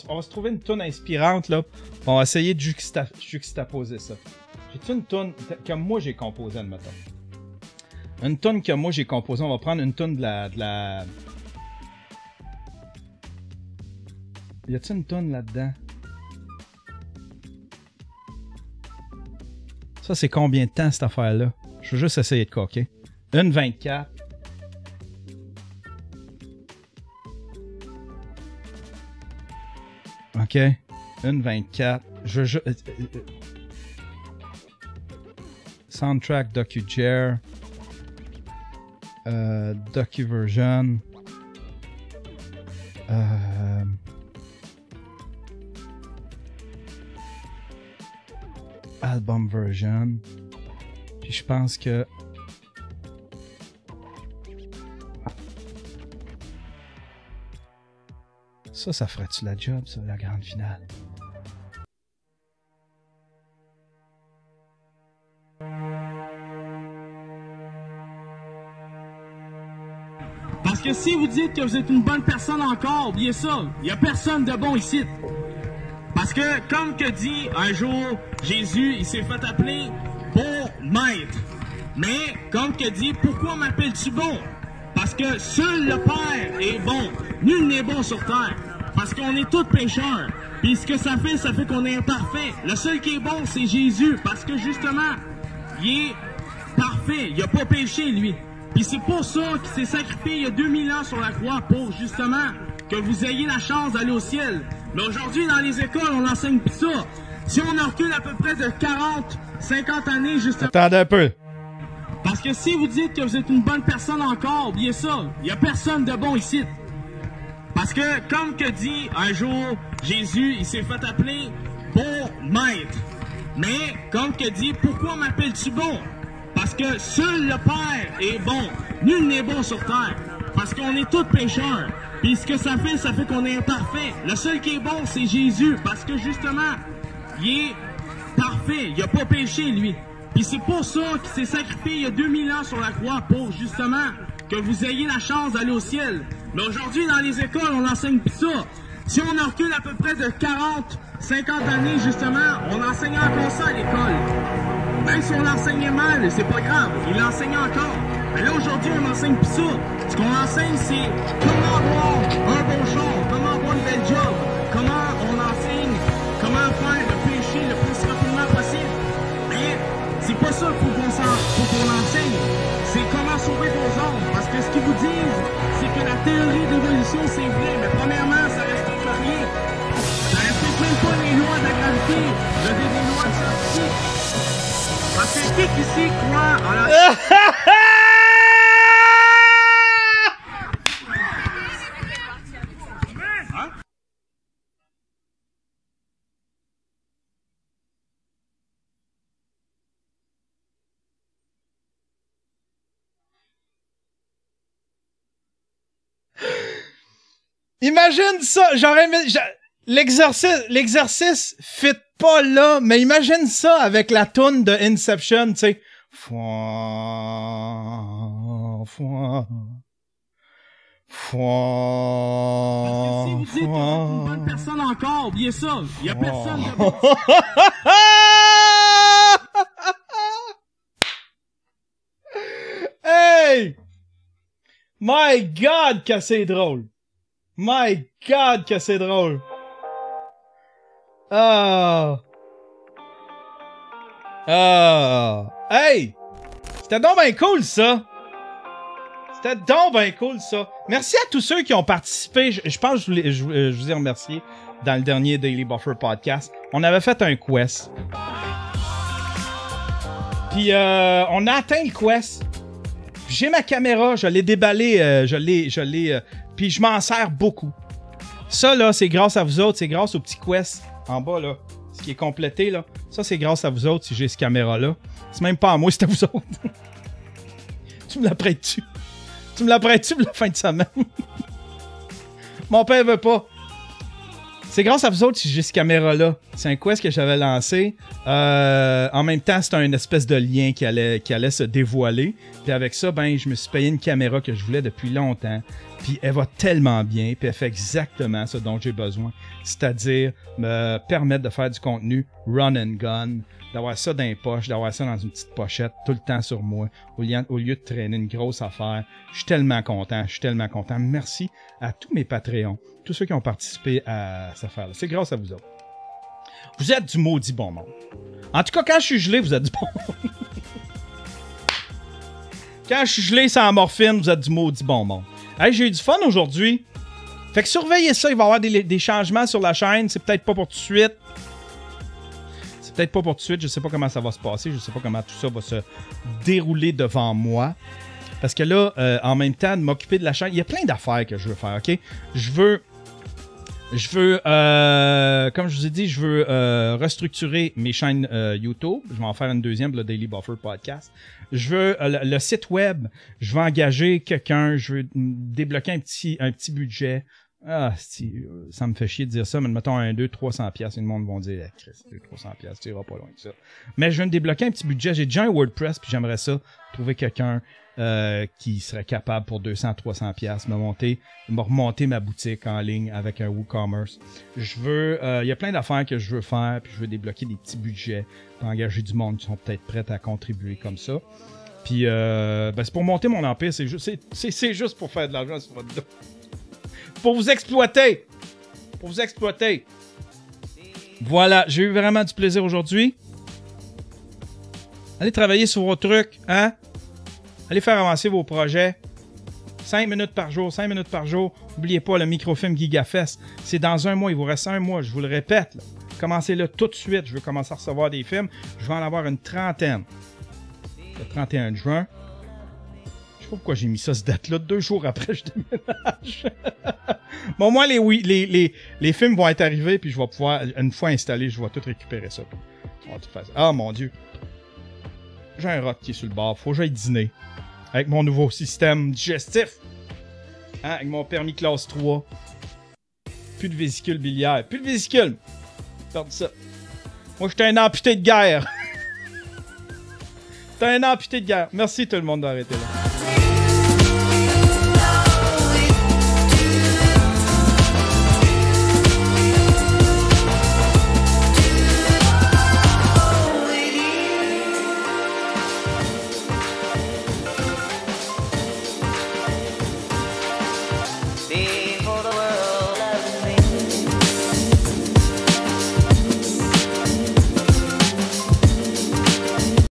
A: on va se trouver une toune inspirante, là. On va essayer de juxtaposer ça. J'ai-tu une toune que moi j'ai composée, admettons? Une toune que moi j'ai composée. On va prendre une toune de la... Y a-t-il une toune là-dedans? Ça, c'est combien de temps, cette affaire-là? Je veux juste essayer de quoi, OK? 1:24. OK. 1:24. Je veux juste... Soundtrack DocuJare. DocuVersion. Album version. Puis je pense que... Ça ferait-tu la job, ça, la grande finale?
M: Parce que si vous dites que vous êtes une bonne personne encore, oubliez ça. Il n'y a personne de bon ici. Parce que, comme que dit un jour Jésus, il s'est fait appeler bon maître. Mais, comme que dit, pourquoi m'appelles-tu bon? Parce que seul le Père est bon. Nul n'est bon sur terre. Parce qu'on est tous pécheurs. Puis ce que ça fait qu'on est imparfait. Le seul qui est bon, c'est Jésus. Parce que justement, il est parfait. Il n'a pas péché, lui. Puis c'est pour ça qu'il s'est sacrifié il y a 2000 ans sur la croix pour justement que vous ayez la chance d'aller au ciel. Mais aujourd'hui, dans les écoles, on enseigne plus ça. Si on recule à peu près de 40, 50 années, justement.
A: Attendez un peu.
M: Parce que si vous dites que vous êtes une bonne personne encore, oubliez ça. Il n'y a personne de bon ici. Parce que, comme que dit un jour Jésus, il s'est fait appeler bon maître. Mais, comme que dit, pourquoi m'appelles-tu bon? Parce que seul le Père est bon. Nul n'est bon sur terre. Parce qu'on est tous pécheurs. Puis ce que ça fait qu'on est imparfait. Le seul qui est bon, c'est Jésus. Parce que justement, il est parfait. Il n'a pas péché, lui. Puis c'est pour ça qu'il s'est sacrifié il y a 2000 ans sur la croix, pour justement que vous ayez la chance d'aller au ciel. Mais aujourd'hui, dans les écoles, on enseigne plus ça. Si on en recule à peu près de 40, 50 années, justement, on enseignait encore ça à l'école. Même si on l'enseignait mal, c'est pas grave, il l'enseignait encore. Mais là, aujourd'hui, on enseigne plus ça. Ce qu'on enseigne, c'est comment avoir un bon char, comment avoir une belle job, comment on enseigne, comment faire le péché le plus rapidement possible. Mais c'est pas ça qu'il faut qu'on enseigne. C'est comment sauver vos âmes. Parce que ce qu'ils vous disent, c'est que la théorie d'évolution, c'est vrai. Mais premièrement, ça respecte rien. Ça respecte même pas les lois de la gravité, des lois de scientifique. Parce que qui ici croit en la...
A: Imagine ça, j'aurais aimé... L'exercice fit pas là, mais imagine ça avec la toune de Inception, tu sais.
M: Parce que si vous dites que vous êtes une bonne personne encore, oubliez ça, il y a personne de bon.
A: Hey! My God, que c'est drôle! My God, que c'est drôle! Ah! Ah! Hey! C'était donc ben cool, ça! C'était donc ben cool, ça! Merci à tous ceux qui ont participé. Je pense que je vous ai remercié dans le dernier Daily Buffer podcast. On avait fait un quest. Puis, on a atteint le quest. J'ai ma caméra, je l'ai déballée, puis je m'en sers beaucoup. Ça, là, c'est grâce à vous autres, c'est grâce au petit quest en bas, là, ce qui est complété, là. Ça, c'est grâce à vous autres si j'ai cette caméra-là. C'est même pas à moi, c'est à vous autres. Tu me la prêtes-tu? Tu me la prêtes-tu pour la fin de semaine? Mon père veut pas. C'est grâce à vous autres si j'ai cette caméra-là. C'est un quest que j'avais lancé. En même temps, c'était une espèce de lien qui allait se dévoiler. Puis avec ça, ben, je me suis payé une caméra que je voulais depuis longtemps. Puis elle va tellement bien. Puis elle fait exactement ce dont j'ai besoin. C'est-à-dire me permettre de faire du contenu run and gun. D'avoir ça dans les poches, d'avoir ça dans une petite pochette tout le temps sur moi, au lieu de traîner une grosse affaire. Je suis tellement content, Merci à tous mes Patreons, tous ceux qui ont participé à cette affaire-là. C'est grâce à vous autres. Vous êtes du maudit bon monde. En tout cas, quand je suis gelé, vous êtes du bon monde. Quand je suis gelé sans morphine, vous êtes du maudit bon monde. Hey, j'ai eu du fun aujourd'hui. Fait que surveillez ça, il va y avoir des changements sur la chaîne. C'est peut-être pas pour tout de suite. Peut-être pas pour tout de suite, je sais pas comment ça va se passer, je sais pas comment tout ça va se dérouler devant moi. Parce que là, en même temps, de m'occuper de la chaîne, il y a plein d'affaires que je veux faire, ok? Je veux, comme je vous ai dit, je veux restructurer mes chaînes YouTube. Je vais en faire une deuxième, le Daily Buffer Podcast. Je veux le site web, je veux engager quelqu'un, je veux débloquer un petit budget. Ah, ça me fait chier de dire ça, mais mettons 300$, et le monde va dire, Christ, 300$, tu iras pas loin que ça. Mais je viens de débloquer un petit budget, j'ai déjà un WordPress, puis j'aimerais ça, trouver quelqu'un qui serait capable pour 200-300$, me remonter ma boutique en ligne avec un WooCommerce. Je veux, il y a plein d'affaires que je veux faire, puis je veux débloquer des petits budgets, puis engager du monde qui sont peut-être prêts à contribuer comme ça. Puis, c'est pour monter mon empire, c'est juste pour faire de l'argent sur votre dos. Pour vous exploiter. Voilà, j'ai eu vraiment du plaisir aujourd'hui. Allez travailler sur vos trucs, hein? Allez faire avancer vos projets. 5 minutes par jour. N'oubliez pas le microfilm GigaFest. C'est dans un mois, il vous reste un mois, je vous le répète. Là. Commencez là tout de suite. Je veux commencer à recevoir des films. Je vais en avoir une trentaine. Le 31 juin. Je sais pas pourquoi j'ai mis ça, cette date-là. 2 jours après, je déménage. Bon, au moins, les films vont être arrivés, puis je vais pouvoir, une fois installé, je vais tout récupérer ça. On va tout faire ça. Ah, mon Dieu. J'ai un rot qui est sur le bord. Faut que j'aille dîner. Avec mon nouveau système digestif. Hein, avec mon permis classe 3. Plus de vésicule biliaire. Plus de vésicule. Perdu ça. Moi, j'étais un amputé de guerre. T'es un amputé de guerre. Merci tout le monde d'arrêter là.